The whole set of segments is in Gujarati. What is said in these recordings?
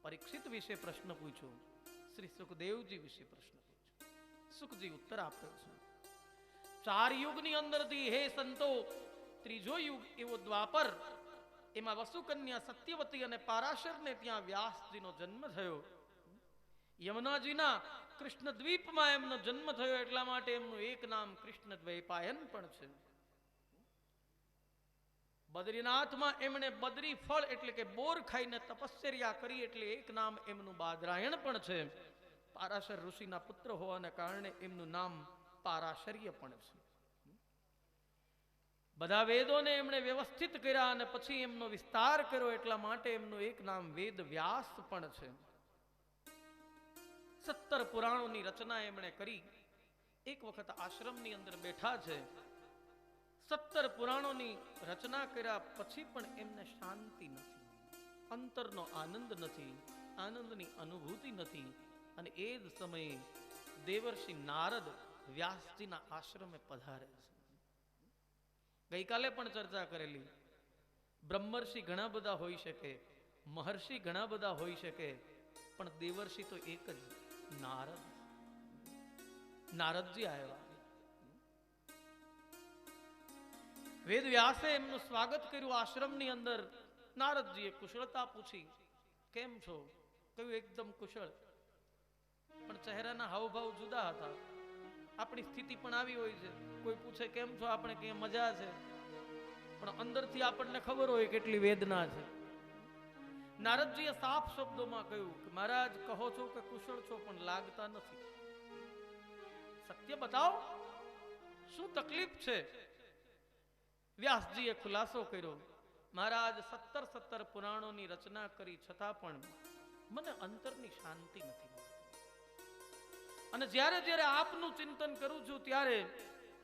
પરીક્ષિત વિશે પ્રશ્ન પૂછ્યો, શ્રી સુખદેવજી વિશે પ્રશ્ન પૂછ્યો. સુખજી ઉત્તર આપ્યો છે. 4 યુગની અંદરથી હે સંતો, ત્રીજો યુગ એવો દ્વાપર, એમાં વસુકન્યા સત્યવતી અને પારાશરને ત્યાં વ્યાસજીનો જન્મ થયો. યમુનાજીના કૃષ્ણ દ્વીપમાં એમનો જન્મ થયો, એટલા માટે એમનું એક નામ કૃષ્ણ દ્વૈપાયન પણ છે. બદ્રીનાથમાં એમણે બદ્રી ફળ એટલે કે બોર ખાઈને તપશ્ચર્યા કરી, એટલે એક નામ એમનું બાદરાયણ પણ છે. પારાશર ઋષિના પુત્ર હોવાને કારણે એમનું નામ પારાશર્ય પણ છે. બધા વેદોને એમણે વ્યવસ્થિત કર્યા અને પછી એમનો વિસ્તાર કર્યો, એટલા માટે એમનું એક નામ વેદ વ્યાસ પણ છે. 17 પુરાણોની રચના એમણે કરી. એક વખત આશ્રમની અંદર બેઠા છે. 17 પુરાણોની રચના કર્યા પછી પણ એમને શાંતિ નથી, અંતરનો આનંદ નથી, આનંદની અનુભૂતિ નથી. અને એ જ સમયે દેવર્ષિ નારદ વ્યાસજીના આશ્રમે પધારે છે. ગઈકાલે પણ ચર્ચા કરેલી, બ્રહ્મર્ષિ ઘણા બધા હોઈ શકે, મહર્ષિ ઘણા બધા હોઈ શકે, પણ દેવર્ષિ તો એક જ, નારદ. નારદજી આવ્યા. વેદ વ્યાસે એમનું સ્વાગત કર્યું આશ્રમની અંદર. નારદજીએ કુશળતા પૂછી, કેમ છો? કહ્યું એકદમ કુશળ. પણ ચહેરાના હાવભાવ જુદા હતા. આપણી સ્થિતિ પણ આવી હોય છે, કોઈ પૂછે કેમ છો, આપણે કહીએ મજા છે, પણ અંદરથી આપણને ખબર હોય કેટલી વેદના છે. નારદજીએ સાફ શબ્દોમાં કહ્યું કે મહારાજ, કહો છો કે કુશળ છો, પણ લાગતા નથી. સત્ય બતાવો, શું તકલીફ છે? વ્યાસજીએ ખુલાસો કર્યો, મહારાજ 17 પુરાણોની રચના કરી છતાં પણ મને અંતરની શાંતિ નથી મળતી. અને જ્યારે જ્યારે આપનું ચિંતન કરું છું ત્યારે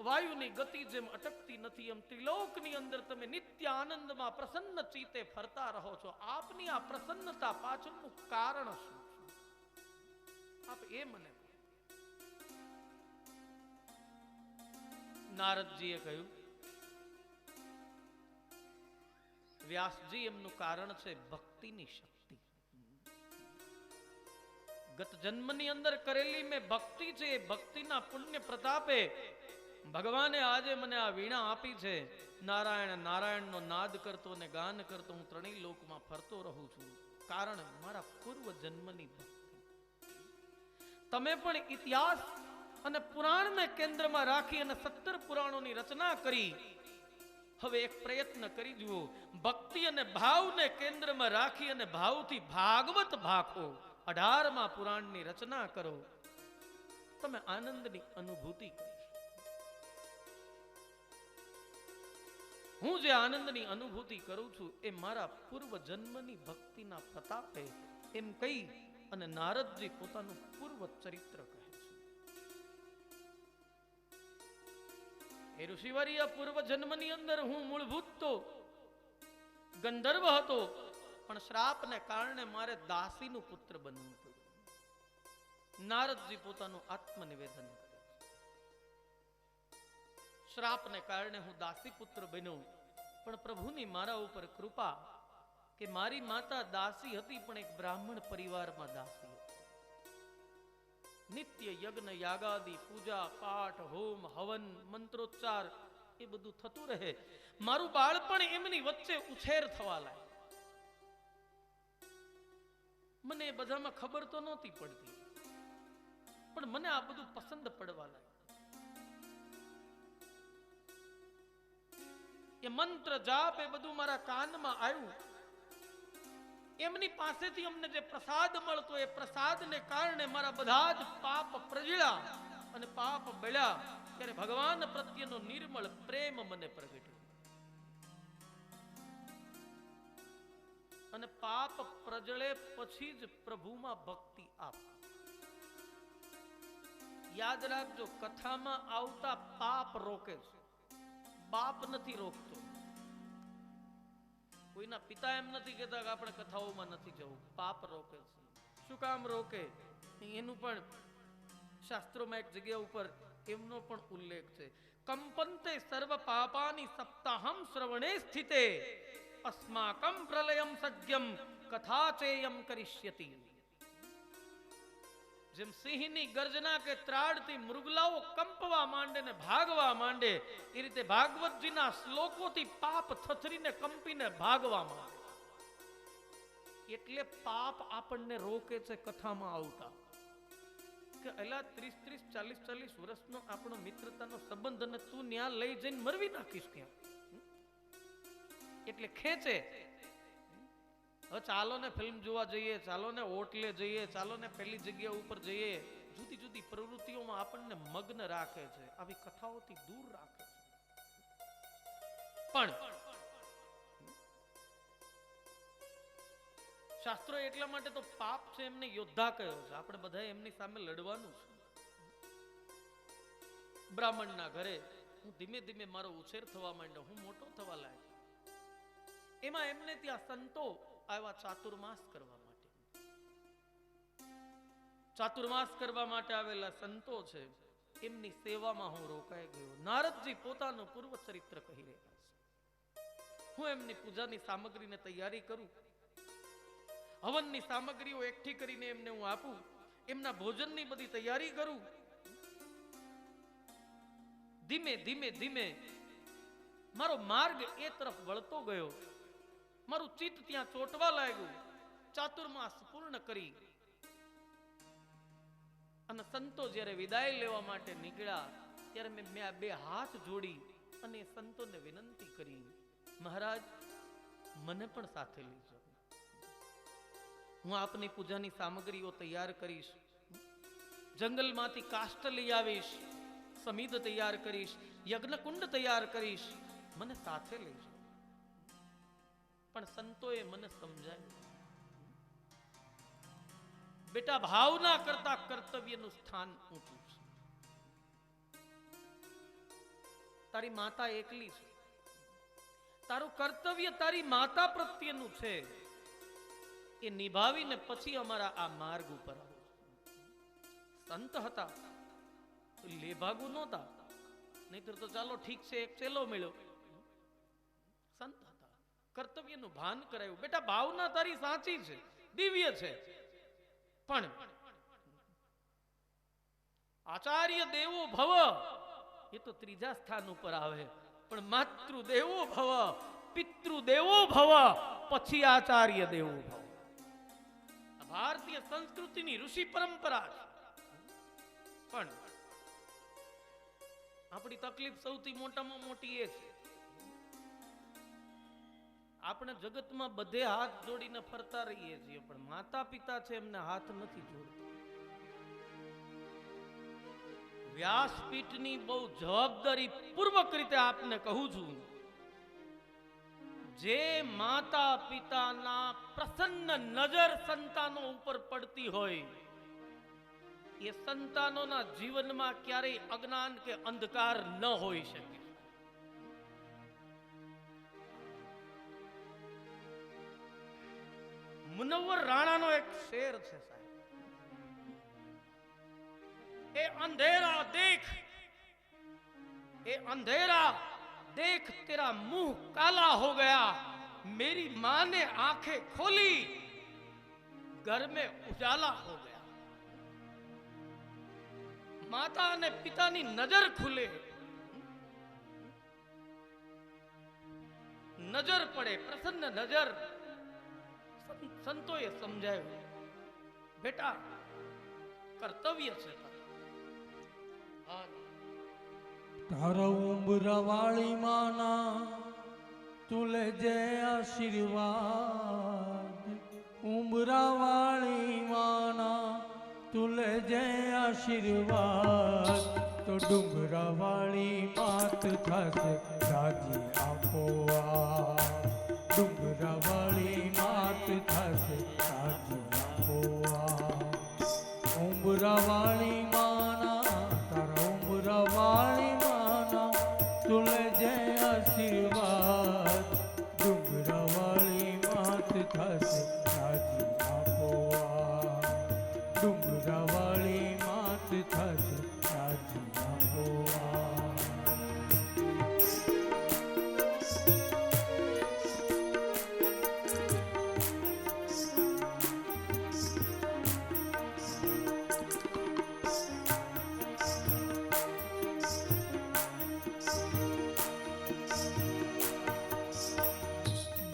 વાયુની ગતિ જેમ અટકતી નથી, એમ ત્રિલોકની અંદર તમે નિત્ય આનંદમાં પ્રસન્ન ચિત્તે ફરતા રહો છો. આપની આ પ્રસન્નતા પાછળનું કારણ શું છે? આપ એ મને. નારદજીએ કહ્યું, વ્યાસજી, એમનું કારણ છે ભક્તિની શક્તિ. ગત જન્મની અંદર કરેલી મેં ભક્તિ છે, એ ભક્તિના પુણ્ય પ્રતાપે ભગવાને આજે મને આ વીણા આપી છે. નારાયણ નારાયણનો નાદ કરતો અને ગાન કરતો હું ત્રણેય લોકમાં ફરતો રહું છું. કારણ મારા પૂર્વ જન્મની ભક્તિ. તમે પણ ઇતિહાસ અને પુરાણને કેન્દ્રમાં રાખી અને 17 પુરાણોની રચના કરી. હવે એક પ્રયત્ન કરી જુઓ, ભક્તિ અને ભાવને કેન્દ્રમાં રાખી અને ભાવથી ભાગવત ભાખો. 18મા પુરાણની રચના કરો, તમે આનંદની અનુભૂતિ કરીશ. હું જે આનંદની અનુભૂતિ કરું છું એ મારા પૂર્વ જન્મની ભક્તિના પ્રતાપે, એમ કહી અને નારદજી પોતાનું પૂર્વ ચરિત્ર કહે છે. એ ઋષિવર્ય, પૂર્વ જન્મની અંદર હું મૂળભૂત તો ગંધર્વ હતો, પણ શ્રાપને કારણે મારે દાસીનું પુત્ર બનવું પડ્યું. નારદજી પોતાનું આત્મનિવેદન કરે છે. શ્રાપને કારણે હું દાસી પુત્ર બન્યો, પણ પ્રભુની મારા ઉપર કૃપા કે મારી માતા દાસી હતી, પણ એક બ્રાહ્મણ પરિવારમાં દાસી હતી. નિત્ય યજ્ઞ યાગાદી, પૂજા પાઠ, હોમ હવન, મંત્રોચ્ચાર એ બધું થતું રહે. મારું બાળપણ એમની વચ્ચે ઉછેર થવા લાગ્યું. મને એ બધામાં ખબર તો નહોતી પડતી, પણ મને આ બધું પસંદ પડવા લાગ્યું. એ મંત્ર જાપ એ બધું મારા કાનમાં આવ્યું. એમની પાસેથી અમને જે પ્રસાદ મળતો, એ પ્રસાદને કારણે મારા બધા જ પાપ પ્રજળ્યા અને પાપ બળ્યા. ત્યારે ભગવાન પ્રત્યેનો નિર્મળ પ્રેમ મને પ્રગટ્યો અને પાપ પ્રજળે પછી જ પ્રભુમાં ભક્તિ આપ. યાદ રાખજો, કથામાં આવતા પાપ રોકે છે, બાપ નથી રોકતો. કોઈના પિતા એમ નથી કહેતા કે આપણે કથાઓમાં નથી જવું. પાપ રોકે છે. શું કામ રોકે એનું પણ શાસ્ત્રોમાં એક જગ્યા ઉપર એમનો પણ ઉલ્લેખ છે. કંપંતે સર્વ પાપાની સપ્તાહમ શ્રવણે સ્થિતે અસ્માકમ પ્રલયમ સજ્જમ કથા ચેયમ કરિષ્યતિ. જેમ સિંહની ગર્જના કે ત્રાડથી મૃગલાઓ કંપવા માંડે ને ભાગવા માંડે, એ રીતે ભાગવતજીના શ્લોકોથી પાપ થથરીને કંપીને ભાગવા માંડે. એટલે પાપ આપણને રોકે છે કથામાં આવતા. કે એલા 30-40 વર્ષનો આપણો મિત્રતાનો સંબંધ અને તું ન્યા લઈ જઈને મરવી નાખીશ ત્યાં. એટલે ખેંચે. હવે ચાલો ને ફિલ્મ જોવા જઈએ, ચાલો ને હોટલે જઈએ, ચાલો ને પેલી જગ્યા ઉપર જઈએ, જુદી જુદી પ્રવૃત્તિઓમાં આપણને મગ્ન રાખે છે, આવી કથાઓથી દૂર રાખે છે. પણ શાસ્ત્રો એટલા માટે તો પાપ છે એમને યોદ્ધા કહ્યો છે. આપણે બધા એમની સામે લડવાનું છે. બ્રાહ્મણના ઘરે હું ધીમે ધીમે મારો ઉછેર થવા માંડ્યો, હું મોટો થવા લાગ્યો. એમાં એમને ત્યાં સંતો આવ્યા ચાતુર્માસ કરવા માટે. ચાતુર્માસ કરવા માટે આવેલા સંતો છે, એમની સેવામાં હું રોકાઈ ગયો. નારદજી પોતાનું પૂર્વ ચરિત્ર કહી રહ્યા છે. હું એમની પૂજાની સામગ્રીને તૈયારી કરું, હવનની સામગ્રીઓ એકઠી કરીને એમને હું આપું, એમના ભોજનની બધી તૈયારી કરું. ધીમે ધીમે ધીમે મારો માર્ગ એ તરફ વળતો ગયો. મારું ચિત્ત ત્યાં ચોટવા લાગ્યું. ચાતુર્માસ પૂર્ણ કરી અને સંતો જ્યારે વિદાય લેવા માટે નીકળ્યા, ત્યારે મેં આ બે હાથ જોડી અને સંતોને વિનંતી કરી, મહારાજ મને પણ સાથે લઈ જાઓ. હું આપની પૂજાની સામગ્રીઓ તૈયાર કરીશ, જંગલમાંથી કાષ્ઠ લઈ આવીશ, સમિધ તૈયાર કરીશ, યજ્ઞકુંડ તૈયાર કરીશ, મને સાથે લઈ જાઓ. પણ સંતોએ મને સમજાયું, બેટા ભાવના કરતા કર્તવ્યનું સ્થાન ઊંચું છે. તારી માતા એકલી છે, તારું કર્તવ્ય તારી માતા પ્રત્યેનું છે, એ નિભાવીને પછી અમારા આ માર્ગ ઉપર આવો. સંત હતા, લેભાગુ નહોતા, નહીતર તો ચાલો ઠીક છે એક ચેલો મળ્યો. સંત હતા, કર્તવ્યનું ભાન કરાયું. બેટા ભાવના તારી સાચી છે, દિવ્ય છે, પણ આચાર્ય દેવો ભવ એ તો ત્રીજા સ્થાન ઉપર આવે, પણ માતૃ દેવો ભવ, પિતૃ દેવો ભવ, પછી આચાર્ય દેવો ભવ. ભારતીય સંસ્કૃતિની ઋષિ પરંપરા છે. પણ આપણી તકલીફ સૌથી મોટામાં મોટી એ છે, આપણે જગતમાં બધે હાથ જોડીને ફરતા રહીએ છીએ, પણ માતા પિતા છે એમને હાથ નથી જોડતા. વ્યાસપીઠની બહુ જવાબદારી પૂર્વક રીતે આપને કહું છું, જે માતા પિતાના પ્રસન્ન નજર સંતાનો ઉપર પડતી હોય, એ સંતાનોના જીવનમાં ક્યારેય અજ્ઞાન કે અંધકાર ન હોઈ શકે. મુનવ્વર રાણાનો એક શેર છે સાહેબ, એ અંધેરા દેખ, એ અંધેરા देख तेरा मुंह काला हो गया, मेरी मां ने आंखें खोली, घर में उजाला हो गया. माता ने पितानी नजर खुले, नजर पड़े, प्रसन्न नजर. संतोए समझाયું, बेटा कर्तव्य છે તારા ઉંબરાવાળી માના તુલે જે આશીર્વાદ, ઉંબરાવાળી માના તુલે જે આશીર્વાદ, તો ડુંગરાવાળી માત થશે રાજી આપોઆ, ડુંગરાવાળી માત થશે રાજી આપોઆ. ઉંબરાવાળી માના તારા ઉંબરાવાળી તુલે જે આશીર્વાદ, ડુંગરાવાળી માત થશે રાજી આપોઆ, ડુંગરાવાળી માત થશે રાજી આપોઆ.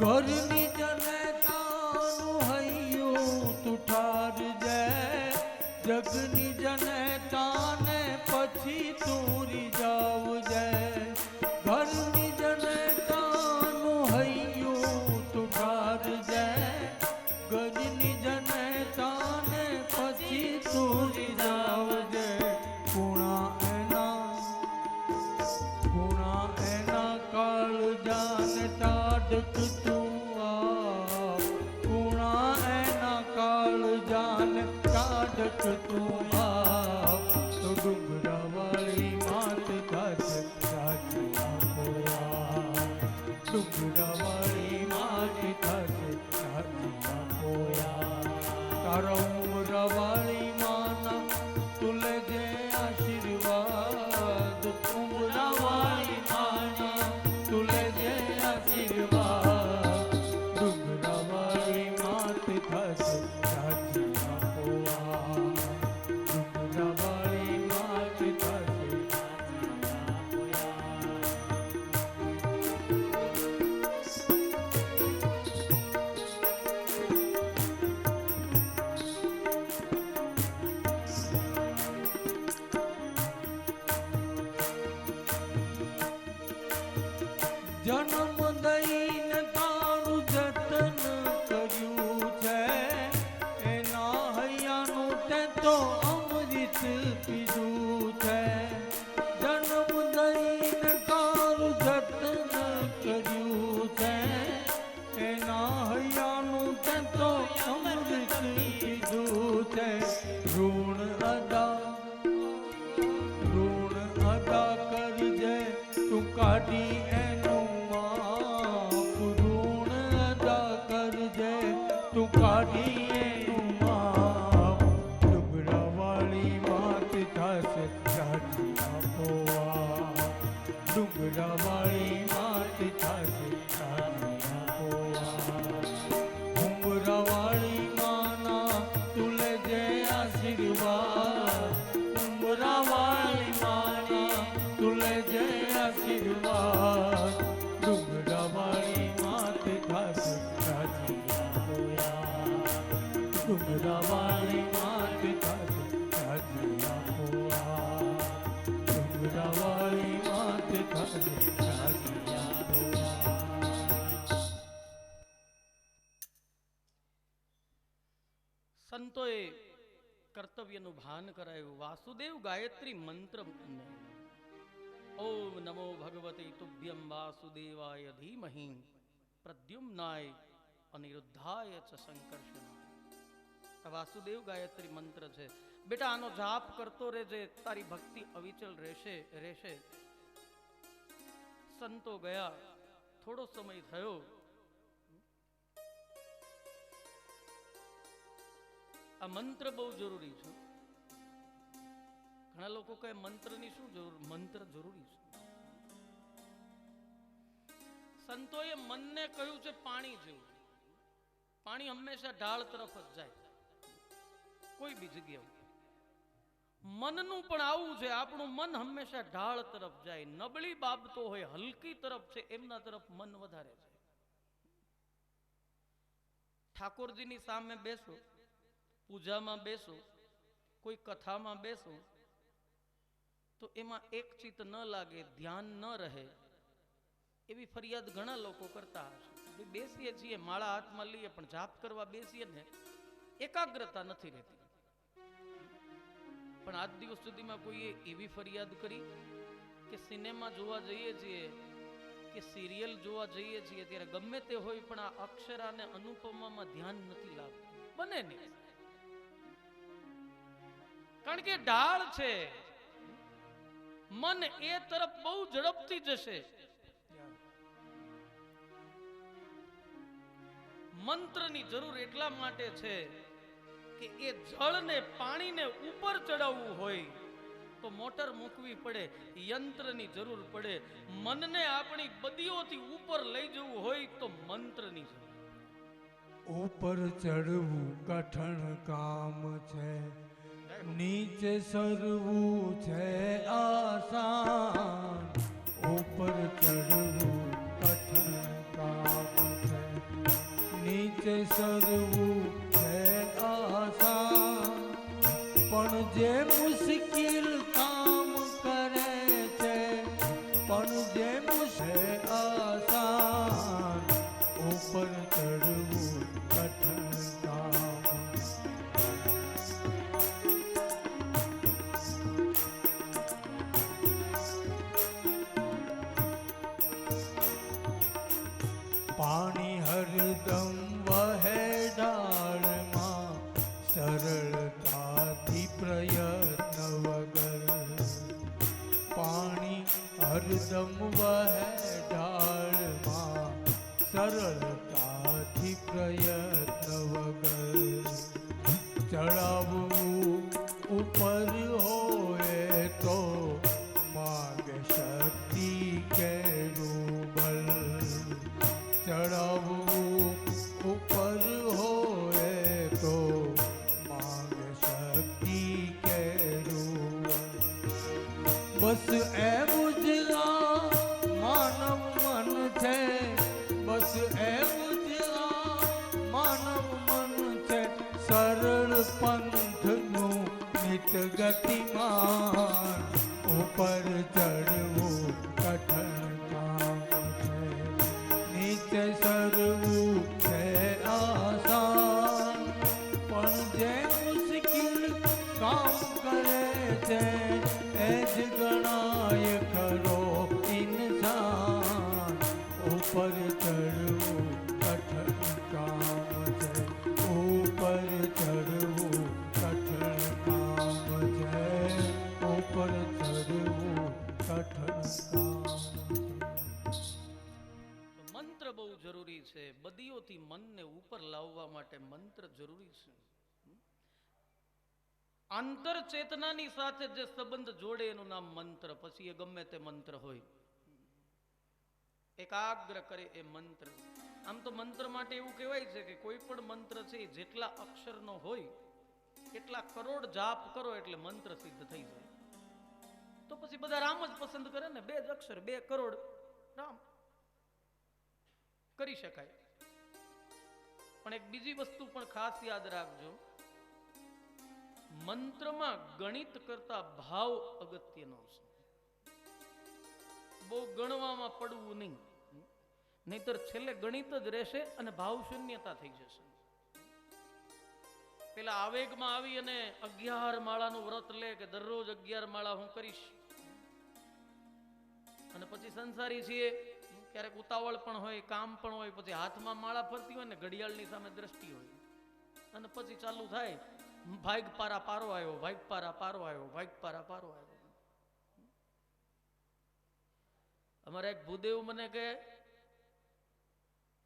ઘરની જનતાનું હૈયું તું ઠારજે, જગની જનતાને પછી તું રીઝાવજે. ઘરની જનતાનું હૈયું તું ઠારજે, ગજની જનતાને પછી તું રીઝાવજે. ગુણા એના કાળજાને ટાઢક તું આપ, ગુણા એના કાળજાને ટાઢક તું આપ. તો ડુંગરાવાળી માત થશે સાચી આપોઆપ, ડુંગરાવાળી માત થશે સાચી આપોઆપ. તારા ઉમરાવાળી માના તું લેજે આશીર્વાદ, ઉમરાવાળી માના તું લેજે આશીર્વાદ. ડુંગરાવાળી માત થશે સાચી આપોઆપ, ડુંગરાવાળી માત થશે સાચી આપોઆપ. જન્મ દઈને તારું જતન કર્યું છે, એના હૈયાનું તે તો અમૃત પીધું છે. જન્મ દઈને તારું જતન કર્યું છે, એના હૈયાનું તે તો અમૃત પીધું છે. ઋણ અદા કરજે તું કાઢી એનું માપ, ઋણ અદા કરજે તું કાઢી એનું માપ. ડુંગરાવાળી માત થશે સાચી આપોઆપ, ડુંગરાવાળી માત થશે સાચી આપોઆપ. ઉમરાવાળી માના તું લેજે આશીર્વાદ, ઉમરાવાળી માના તું લેજે આશીર્વાદ. ડુંગરાવાળી માત થશે સાચી આપોઆપ, ડુંગરાવાળી માત થશે સાચી આપોઆપ, ડુંગરાવાળી માત થશે સાચી આપોઆપ. સંતોએ કર્તવ્યનું ભાન કરાયું. વાસુદેવ ગાયત્રી મંત્ર ઓમ નમો ભગવતે તુભ્યમ વાસુદેવાય ધીમહિ પ્રદ્યુમ્નાય અનિરુદ્ધાય ચ સંકર્ષણ. આ વાસુદેવ ગાયત્રી મંત્ર છે. બેટા આનો જાપ કરતો રહેજે, તારી ભક્તિ અવિચલ રહેશે. સંતો ગયા, થોડો સમય થયો. આ મંત્ર બહુ જરૂરી છે. ઘણા લોકો કહે મંત્રની શું જરૂર? મંત્ર જરૂરી છે. સંતોએ મનને કહ્યું છે પાણી જેવું. પાણી હંમેશા ઢાળ તરફ જ જાય, કોઈ બી જગ્યાએ. મનનું પણ આવું છે. આપણું મન હંમેશા ઢાળ તરફ જાય. નબળી બાબતો હોય, હલકી તરફ છે, એમના તરફ મન વધારે છે. ઠાકોરજીની સામે બેસો, પૂજામાં બેસો, કોઈ કથામાં બેસો, તો એમાં એક ચિત્ત ન લાગે, ધ્યાન ન રહે, એવી ફરિયાદ ઘણા લોકો કરતા હશે. બેસીએ છીએ, માળા હાથમાં લઈએ, પણ જાપ કરવા બેસીએ ને એકાગ્રતા નથી રહેતી. પણ આજ દિવસ સુધીમાં કોઈએ એવી ફરિયાદ કરી કે સિનેમા જોવા જઈએ છીએ કે સિરિયલ જોવા જઈએ છીએ ત્યારે ગમે તે હોય પણ આ અક્ષરા અને અનુપમામાં ધ્યાન નથી લાગતું? બને નહીં. કારણ કે ઢાળ છે. મન એ તરફ બહુ ઝડપથી જશે. મંત્રની જરૂર એટલા માટે છે કે એ જળને પાણીને ઉપર ચડાવવું હોય તો મોટર મૂકવી પડે, યંત્રની જરૂર પડે. મનને આપણી બદીઓથી ઉપર લઈ જવું હોય તો મંત્રની જરૂર. ઉપર ચડવું કઠણ કામ છે, નીચે સરવું છે આસાન. ઉપર ચડવું કઠણ કામ છે, નીચે સરવું છે આસાન, પણ જે મુશ્કેલ કામ કરે છે, પણ જે મુશ્કેલ આસાન, ઉપર ચડવું કઠણ કામ. પાણી હરદમ વહે ડાળમાં, સરળતાથી પ્રયત્ન વગર. પાણી હરદમ વહે ડાળમાં, સરળતાથી પ્રયત્ન વગર. ચડાવવું ઉપર હોય તો માગે શક્તિ કેરું બલ. ચડાવવું ઉપર હોય તો માગે શક્તિ કેરું બલ. બસ એવું જ આ માનવ મન છે, બસ એવું જ આ માનવ મન છે. સરળ પંથનું નિત ગતિમાન, ઉપર ચડવું કઠણ કામ છે. નીચે સરવું છે આસાન, પણ જે મુશ્કેલ કામ કરે છે એ જ ગણાય ખરો ઇન્સાન. ઉપર ચડવું કઠણ કામ છે, ઉપર ચડવું કઠણ કામ છે, ઉપર ચડવું કઠણ કામ છે. મંત્ર બહુ જરૂરી છે. બદીઓથી મનને ઉપર લાવવા માટે મંત્ર જરૂરી છે. આંતર ચેતનાની સાથે જે સંબંધ જોડે એનું નામ મંત્ર. પછી એ ગમે તે મંત્ર હોય, એકાગ્ર કરે એ મંત્ર. આમ તો મંત્ર માટે એવું કહેવાય છે કે કોઈ પણ મંત્ર છે જેટલા અક્ષરનો હોય એટલા કરોડ જાપ કરો એટલે મંત્ર સિદ્ધ થઈ જાય. તો પછી બધા રામ જ પસંદ કરે ને. 2 જ અક્ષર, 2 કરોડ રામ કરી શકાય. પણ એક બીજી વસ્તુ પણ ખાસ યાદ રાખજો, મંત્રમાં ગણિત કરતા ભાવ અગત્યનો છે. બહુ ગણવામાં પડવું નહીં, નહીતર છેલ્લે ગણિત જ રહેશે અને ભાવ શૂન્યતા થઈ જશે. પેલા આવેગમાં આવી અને 11 માળાનું વ્રત લે કે દરરોજ 11 માળા હું કરીશ, અને પછી સંસારી છીએ, ક્યારેક ઉતાવળ પણ હોય, કામ પણ હોય, પછી હાથમાં માળા ફરતી હોય ને ઘડિયાળની સામે દ્રષ્ટિ હોય, અને પછી ચાલુ થાય ભાગ પારા પારો આવ્યો, ભાગ પારા પારો આવ્યો, ભાગ પારા પારો આવ્યો. અમારા એક ભૂદેવ મને કહે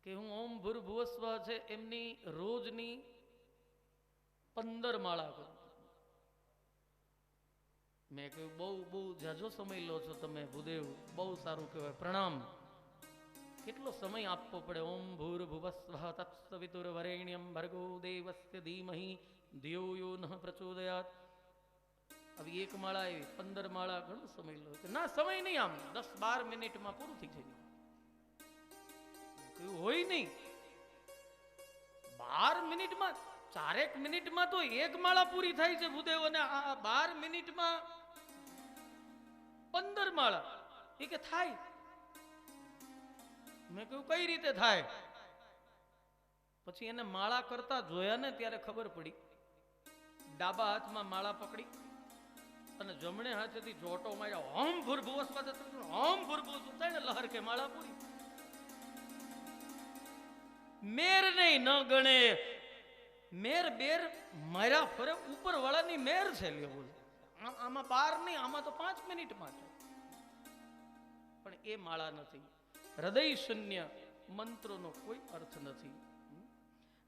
કે હું ઓમ ભૂર્ભુવસ્વ છે એમની રોજની 15 માળા કરું. મેં કહ્યું બહુ જાજો સમય લો છો તમે ભૂદેવ, બહુ સારું કહેવાય, પ્રણામ. કેટલો સમય આપવો પડે? ઓમ ભૂર્ભુવસ્વ તત્સવિતુર્વરેણ્યમ ભર્ગો દેવસ્ય ધીમહિ ધિયો યો નઃ પ્રચોદયાત. આવી 1 માળા એવી 15 માળા ઘણો સમય લો. ના, સમય નહીં, આમ 10-12 મિનિટમાં પૂરું થઈ જાય. એવું હોય નહીં. 12 મિનિટમાં, 4 મિનિટમાં તો 1 માળા પૂરી થાય છે ભૂદેવ, અને આ 12 મિનિટમાં 15 માળા. એ કે થાય. મેં કહ્યું કઈ રીતે થાય? પછી એને માળા કરતા જોયા ને ત્યારે ખબર પડી. ડાબા હાથમાં માળા પકડી અને જમણે હાથેથી જોટો માર્યા. ઓમ ભૂર્ભુવસ્વ ઓમ ભૂર્ભુવસ્વ થાય ને લહર કે માળા પૂરી. મેર નહીં, ન ગણે. મેર બેર માર્યા ફરે, ઉપર વાળાની મેર છે. લ્યો, આમાં 12 નહીં, આમાં તો 5 મિનિટમાં છે. પણ એ માળા નથી. હૃદય શૂન્ય મંત્રોનો કોઈ અર્થ નથી.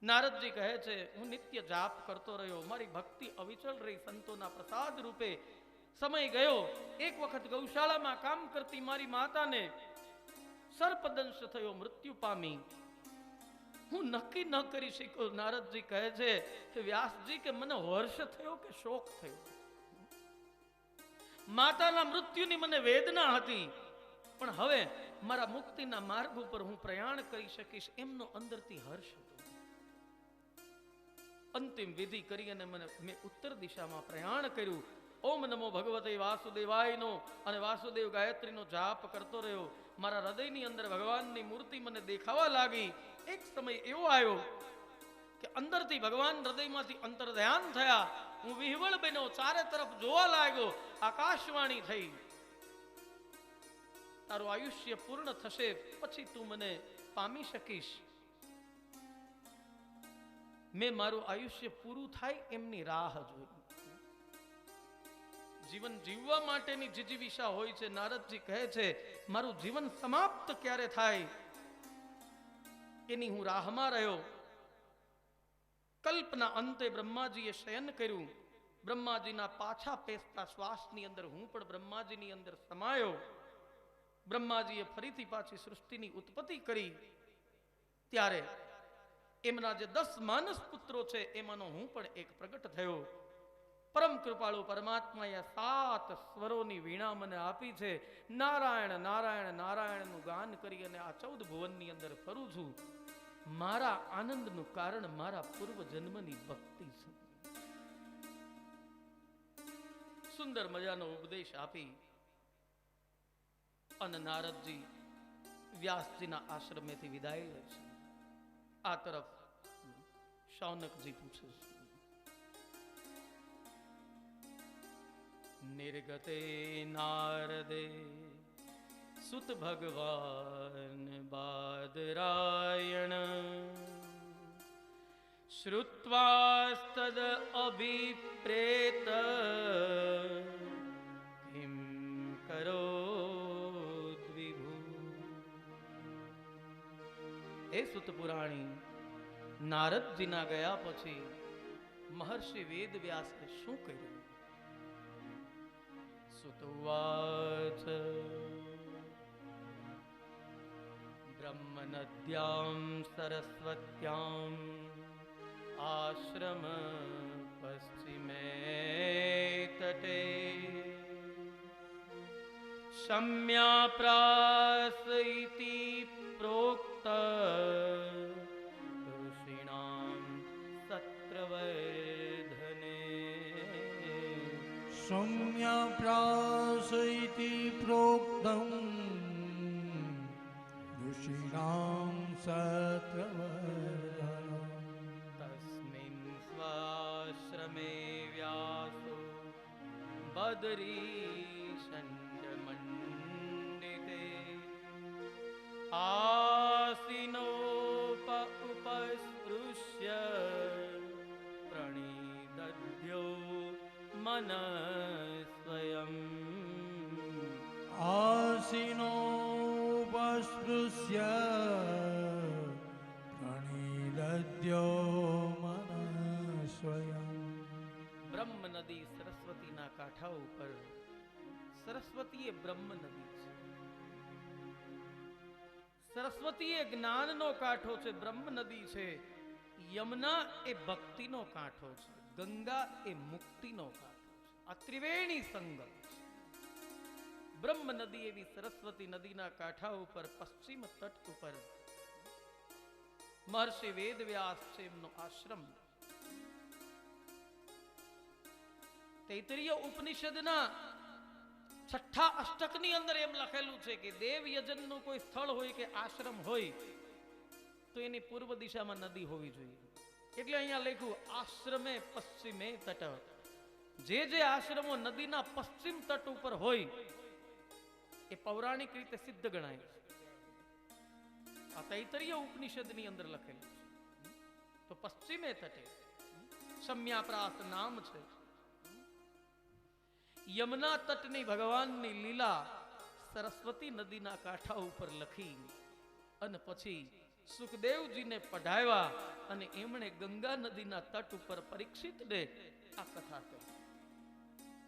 નારદજી કહે છે હું નિત્ય જાપ કરતો રહ્યો, મારી ભક્તિ અવિચળ રહી, સંતોના પ્રસાદ રૂપે સમય ગયો. એક વખત ગૌશાળામાં કામ કરતી મારી માતાને સર્પદંશ થયો, મૃત્યુ પામી. હું નક્કી ન કરી શક્યો. નારદજી કહે છે કે વ્યાસજી કે મને હર્ષ થયો કે શોક થયો? માતાના મૃત્યુની મને વેદના હતી, પણ હવે મારા મુક્તિના માર્ગ ઉપર હું પ્રયાણ કરી શકીશ એમનો અંદરથી હર્ષ હતો. અંતિમ વિધિ કરી અને મેં ઉત્તર દિશામાં પ્રયાણ કર્યું. ઓમ નમો ભગવતે વાસુદેવાયનો અને વાસુદેવ ગાયત્રીનો જાપ કરતો રહ્યો. મારા હૃદયની અંદર ભગવાનની મૂર્તિ મને દેખાવા લાગી. એક સમય એવો આવ્યો કે અંદરથી ભગવાન હૃદયમાંથી અંતર ધ્યાન થયા. હું વિહવળ બન્યો, ચારે તરફ જોવા લાગ્યો. આકાશવાણી થઈ, તારું આયુષ્ય પૂર્ણ થશે, પછી તું મને પામી શકીશ. મેં મારું આયુષ્ય પૂરું થાય એમની રાહ જોઈ. જીવન જીવવા માટેની જીજીવિષા હોય છે. નારદજી કહે છે મારું જીવન સમાપ્ત ક્યારે થાય એની હું રાહમાં રહ્યો. કલ્પના અંતે બ્રહ્માજીએ શયન કર્યું. બ્રહ્માજીના પાછા પેસતા શ્વાસની અંદર હું પણ બ્રહ્માજીની અંદર સમાયો. બ્રહ્માજીએ ફરીથી પાછી સૃષ્ટિની ઉત્પત્તિ કરી. ત્યારે એમના જે 10 માનસ પુત્રો છે એમાંનો હું પણ એક પ્રગટ થયો. પરમ કૃપાળુ પરમાત્માએ 7 સ્વરોની વીણા મને આપી છે. નારાયણ નારાયણ નારાયણનું ગાન કરી અને આ 14 ભુવનની અંદર ફરું છું. મારા આનંદનું કારણ મારા પૂર્વ જન્મની ભક્તિ છે. સુંદર મજાનો ઉપદેશ આપી અને નારદજી વ્યાસજીના આશ્રમેથી વિદાય લે છે. આ તરફ શૌનકજી પૂછે છે, નિર્ગતે નારદે સુત ભગવાન બાદરાયણ શ્રુત્વાસ્તદ અભિપ્રેત કિમ કરો દ્વિભુ. એ સુત પુરાણી, નારદજીના ગયા પછી મહર્ષિ વેદ વ્યાસે શું કર્યું? સુતવાચ બ્રહ્મનદ્યામ સરસ્વત્યામ આશ્રમ પશ્ચિમે તટે શમ્યા પ્રાસ ઇતિ પ્રોક્ત ઋષિણામ સત્રવર્ધને. સૌમ્યપ્રાસ ઇતિ પ્રોક્તમ ઋષિણાં સત્રવર્ધનમ. તસ્મિन् સ્વાશ્રમે વ્યાસો બદરીશંડમંડિતે આસીનોપસ્પૃશ્ય પ્રણિદધ્યો મન સ્વયં. આસીનોપસ્પૃશ્ય પ્રણિદધ્યો મન સ્વયં. બ્રહ્મ નદી સરસ્વતીના કાંઠા ઉપર. સરસ્વતી એ બ્રહ્મ નદી છે. સરસ્વતી એ જ્ઞાનનો કાંઠો છે, બ્રહ્મ નદી છે. યમુના એ ભક્તિનો કાંઠો છે, ગંગા એ મુક્તિનો કાંઠો છે. આ ત્રિવેણી સંગમ છે. બ્રહ્મ નદી એવી સરસ્વતી નદીના કાંઠા ઉપર પશ્ચિમ તટ ઉપર મહર્ષિ વેદવ્યાસ છે, એમનો આશ્રમ. તૈત્તરીય ઉપનિષદના 6ઠા અષ્ટકની અંદર એમ લખેલું છે કે દેવ યજનનું કોઈ સ્થળ હોય કે આશ્રમ હોય તો એની પૂર્વ દિશામાં નદી હોવી જોઈએ. એટલે અહીંયા લખ્યું આશ્રમે પશ્ચિમે તટ. જે આશ્રમો નદીના પશ્ચિમ તટ ઉપર હોય એ પૌરાણિક રીતે સિદ્ધ ગણાય છે. આ તૈત્તરીય ઉપનિષદની અંદર લખેલું છે. તો પશ્ચિમે તટે શમ્યાપ્રાસ નામ છે. યમુના તટની ભગવાનની લીલા સરસ્વતી નદીના કાંઠા ઉપર લખી અને પછી સુખદેવજીને પઢાવ્યા અને એમણે ગંગા નદીના તટ ઉપર પરીક્ષિતને આ કથા કહી.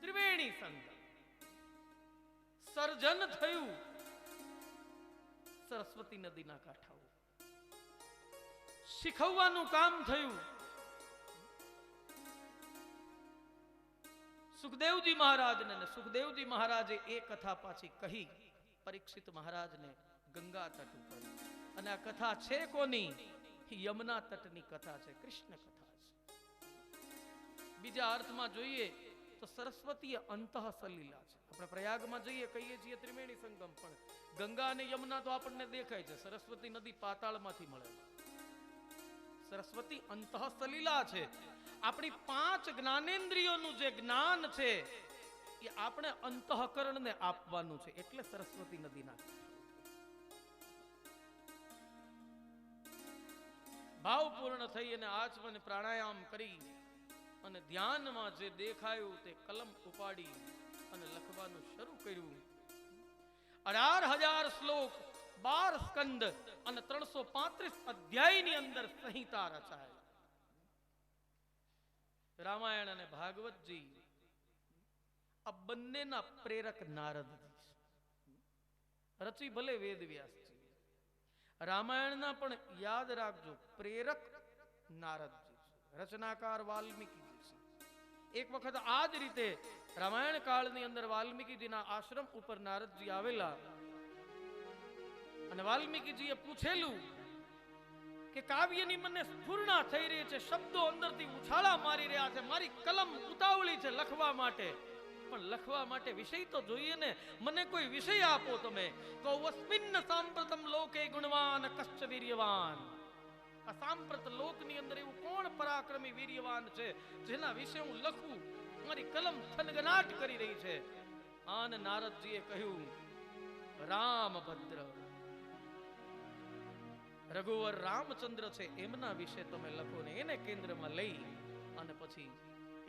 ત્રિવેણી સંગમ સર્જન થયું સરસ્વતી નદીના કાંઠા ઉપર. શીખવવાનું કામ થયું. સુખદેવજી મહારાજને, સુખદેવજી મહારાજે એ કથા પાછી કહી પરીક્ષિત મહારાજને ગંગા તટ ઉપર. અને આ કથા છે કોની? યમુના તટની કથા છે, કૃષ્ણ કથા છે. બીજા અર્થમાં જોઈએ તો સરસ્વતી અંતઃ સલીલા છે. આપણે પ્રયાગમાં જઈએ કહીએ છીએ ત્રિવેણી સંગમ, પણ ગંગા અને યમુના તો આપણને દેખાય છે, સરસ્વતી નદી પાતાળમાંથી મળે. સરસ્વતી અંતઃ સલીલા છે. આપણી 5 જ્ઞાનેન્દ્રિયોનું જે જ્ઞાન છે એ આપણે અંતઃકરણને આપવાનું છે, એટલે સરસ્વતી નદી નાખે. ભાવપૂર્ણ થઈ અને આચમન પ્રાણાયામ કરી અને ધ્યાનમાં જે દેખાયું તે કલમ ઉપાડી અને લખવાનું શરૂ કર્યું. 18,000 શ્લોક, 12 સ્કંદ અને 335 અધ્યાયની અંદર સંહિતા રચાય. રામાયણ અને ભાગવતજી આ બંનેના પ્રેરક નારદજી રચી ભલે વેદવ્યાસજી, રામાયણના પણ યાદ રાખજો પ્રેરક નારદજી, રચનાકાર વાલ્મીકીજી છે. એક વખત આ જ રીતે રામાયણ કાળની અંદર વાલ્મીકીજીના આશ્રમ ઉપર નારદજી આવેલા અને વાલ્મીકીજીએ પૂછેલું કે કાવ્યની મને સ્ફૂર્ણા થઈ રહી છે, શબ્દો અંદરથી ઉછાળા મારી રહ્યા છે, મારી કલમ ઉતાવળી છે લખવા માટે, પણ લખવા માટે વિષય તો જોઈએ ને, મને કોઈ વિષય આપો તમે. તો વસ્મિન્ન સાંપ્રતમ લોકે ગુણવાન કશ્ચ વીર્યવાન. આ સાંપ્રત લોકની અંદર એવું કોણ પરાક્રમી વીર્યવાન છે જેના વિશે હું લખું, મારી કલમ થનગનાટ કરી રહી છે. આન નારદજીએ કહ્યું રામભદ્ર, રઘુવર રામચંદ્ર છે એમના વિશે તમે લખો ને. એને કેન્દ્રમાં લઈ અને પછી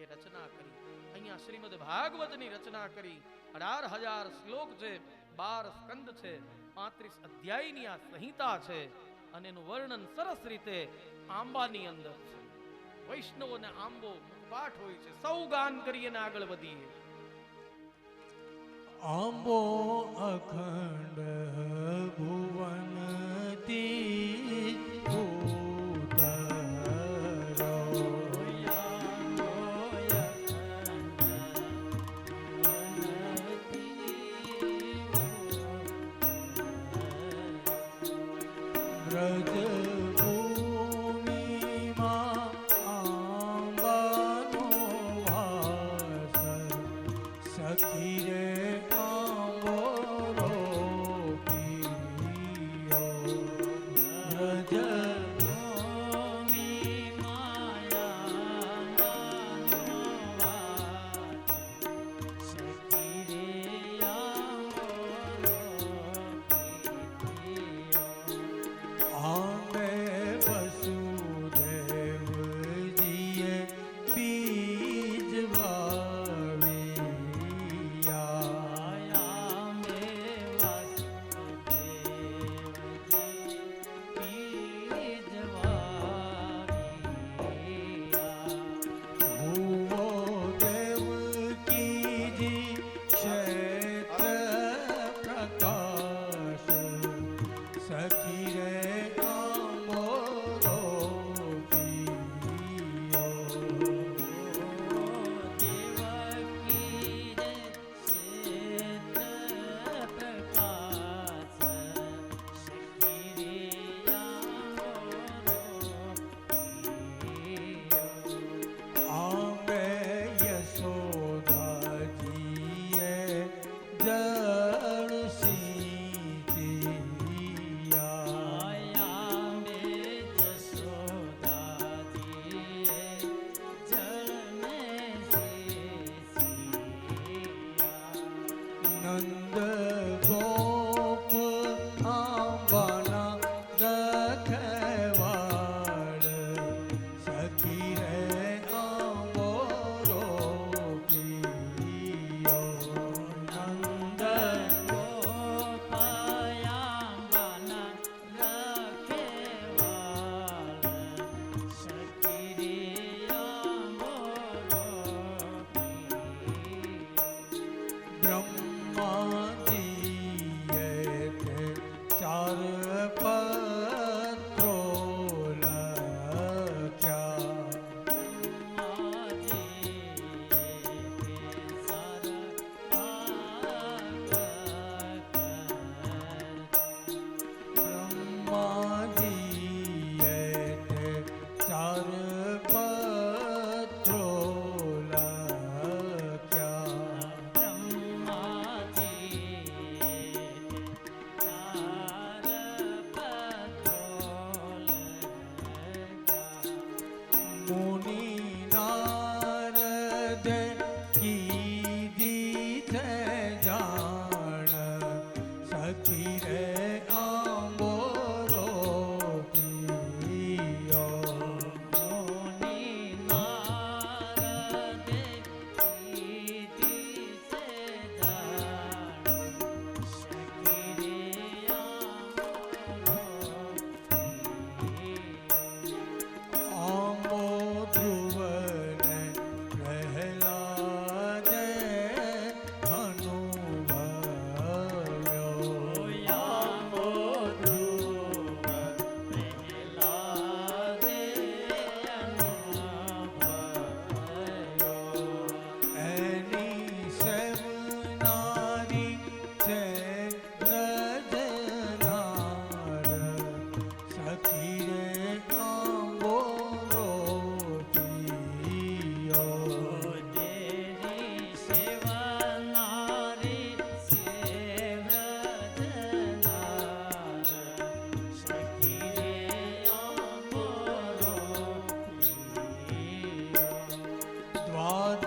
એ રચના કરી. અહીંયા શ્રીમદ ભાગવતની રચના કરી. 18,000 શ્લોક છે, 12 સ્કંદ છે, 35 અધ્યાયની આ સંહિતા છે અને એનું વર્ણન સરસ રીતે આંબાની અંદર છે. વૈષ્ણવોને આંબો પાઠ હોય છે. સૌ ગાન કરી અને આગળ વધીએ. આંબો અખંડ ભુવનથી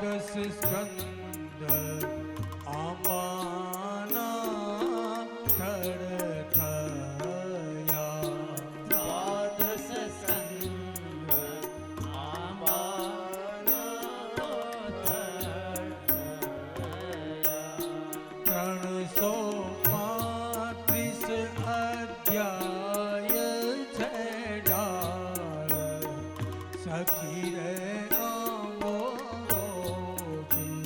દ્વાદશ સ્કંદ આંબાના થડ થયા. દ્વાદશ સ્કંદ આંબાના ત્રણસો 35 અધ્યાય છે ડાળ સખી રે આંબોરો જીયો.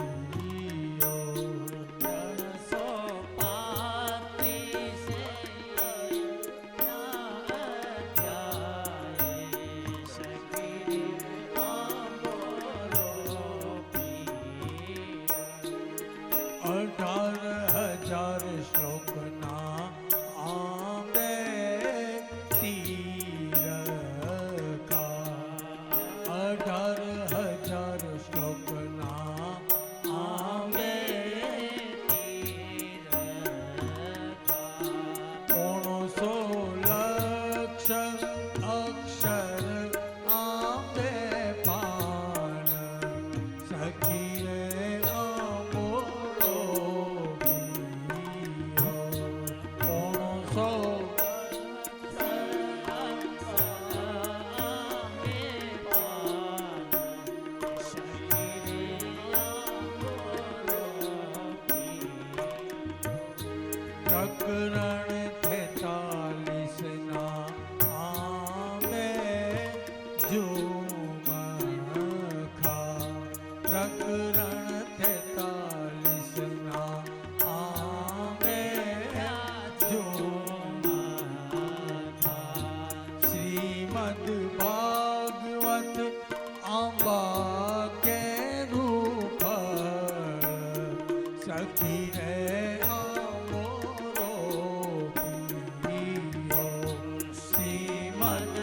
18,000 શ્લોકના આંબે તીરકા. 18,000 શ્લોકના આંબે પોણસો લક્ષ અક્ષર આંબે પાન સખી રે આંબોરો જીયો. પોણસો પ્રકરણ 43 ના આંબે ઝુમખા. પ્રકરણ 43 ના આંબે ઝુમખા. શ્રીમદ ભાગવત આંબા કે રૂપ સખી રે આંબોરો જીયો. શ્રીમદ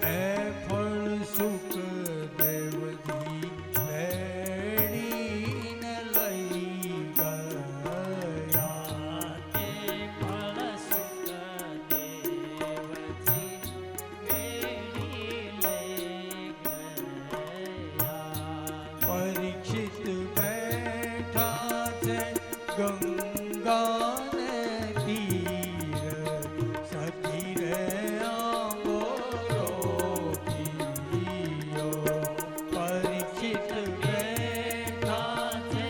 એ ફળ સુખદેવજી વેણીને લઈ ગયા. પરીક્ષિત બેઠા છે ગંગાને તીર સખી રે આંબોરો જીયો. પરીક્ષિત બેઠા છે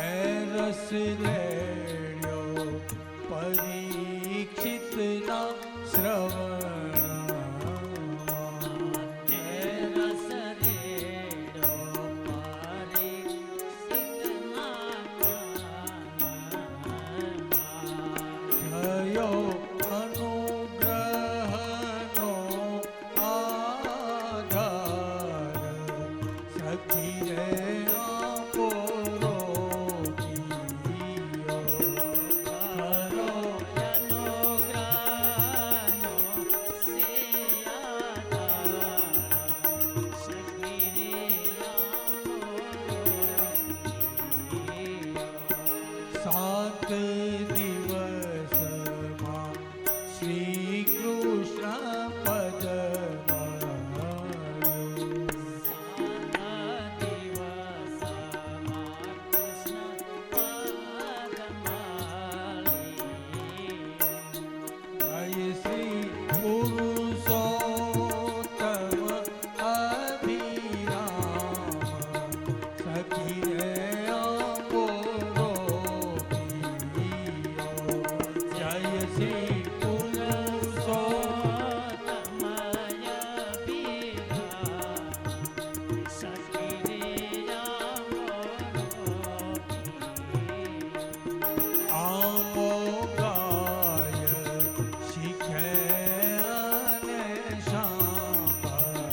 એ રસ રેડ્યો પરીક્ષિતના શ્રવણમાં. થયો અનુગ્રહનો આધાર સખી રે આંબોરો જીયો. ખરો સાત દિવસમાં શ્રી કૃષ્ણ પદ જય શ્રી પુરુષોત્તમ અભિરામ સખી રે આંબોરો જીયો. જય શ્રી પુરુષોત્તમ આંબો ગાય શીખે અને સાંભળે.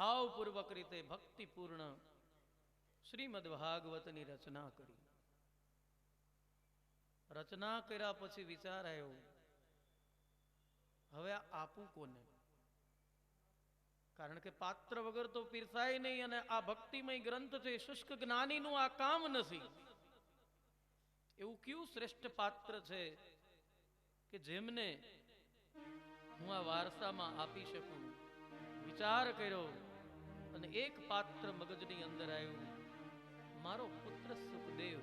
ભાવપૂર્વક રીતે ભક્તિપૂર્ણ શ્રીમદ ભાગવતની રચના કરી. રચના કર્યા પછી વિચાર આવ્યો, હવે આ આપું કોને? કારણ કે પાત્ર વગર તો પીરસાય નહીં, અને આ ભક્તિમય ગ્રંથ છે, શુષ્ક જ્ઞાનીનું આ કામ નથી. એવું કયું શ્રેષ્ઠ પાત્ર છે કે જેમને હું આ વારસામાં આપી શકું? વિચાર કર્યો અને એક પાત્ર મગજની અંદર આવ્યું, મારો પુત્ર સુખદેવ.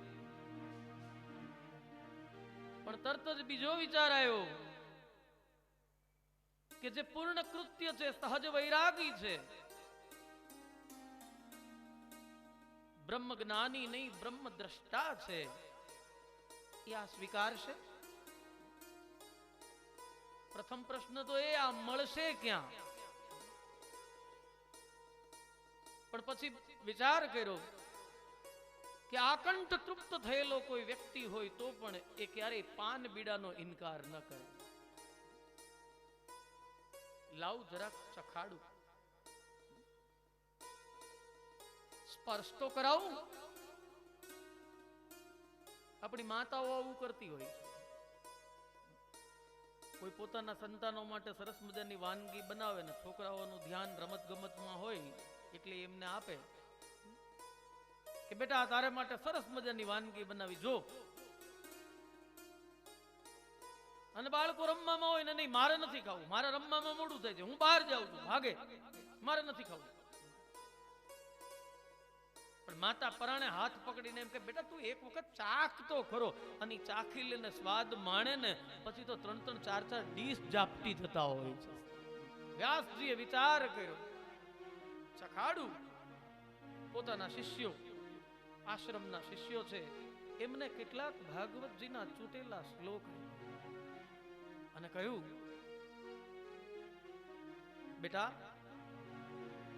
પણ તરત જ બીજો વિચાર આવ્યો કે જે પૂર્ણ કૃત્ય છે, સહજ વૈરાગી છે, બ્રહ્મ જ્ઞાની નહીં બ્રહ્મ દ્રષ્ટા છે, એ આ સ્વીકારશે? પ્રથમ પ્રશ્ન તો એ, આ મળશે ક્યાં? પણ પછી વિચાર કર્યો કે આકંઠ તૃપ્ત થયેલો કોઈ વ્યક્તિ હોય તો પણ એ ક્યારેય પાન બીડાનો ઇનકાર ન કરે. લાવ જરાક ચખાડું, સ્પર્શ તો કરાવું. આપણી માતાઓ આવું કરતી હોય, કોઈ પોતાના સંતાનો માટે સરસ મજાની વાનગી બનાવે ને છોકરાઓનું ધ્યાન રમત ગમતમાં હોય એટલે એમને આપે કે બેટા તારે માટે સરસ મજાની વાનગી બનાવી જો. અને બાળકો રમવામાં હોય ને, નહીં મારે નથી ખાવું, મારે રમવામાં મોડું થાય છે, હું બહાર જાઉં છું, ભાગે, મારે નથી ખાવું. પણ માતા પરાણે હાથ પકડીને એમ કે બેટા તું એક વખત ચાખ તો ખરો. અને ચાખી લઈને સ્વાદ માણે ને પછી તો 3-3, 4-4 ડીશ જાપટી થતા હોય છે. વ્યાસજીએ વિચાર કર્યો, ચખાડું. પોતાના શિષ્યો, આશ્રમના શિષ્યો છે, એમને કેટલાક ભાગવતજીના ચૂંટેલા શ્લોક અને કહ્યું, બેટા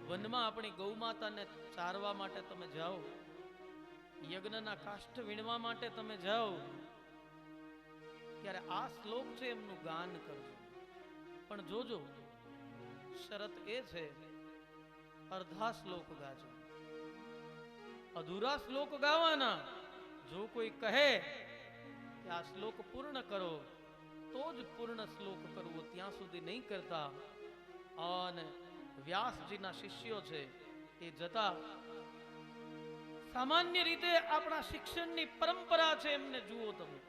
વનમાં આપણી ગૌ માતાને ચારવા માટે તમે જાઓ, યજ્ઞના કાષ્ઠ વીણવા માટે તમે જાઓ, ત્યારે આ શ્લોક છે એમનું ગાન કરજો. પણ જોજો, શરત એ છે અર્ધા શ્લોક ગાજો, અધૂરા શ્લોક ગાવાના. જો કોઈ કહે કે આ શ્લોક પૂર્ણ કરો તો જ પૂર્ણ શ્લોક કરવો, ત્યાં સુધી નહીં કરતા. અને વ્યાસજીના શિષ્યો છે એ જતા, સામાન્ય રીતે આપણા શિક્ષણની પરંપરા છે એમને જુઓ તમે,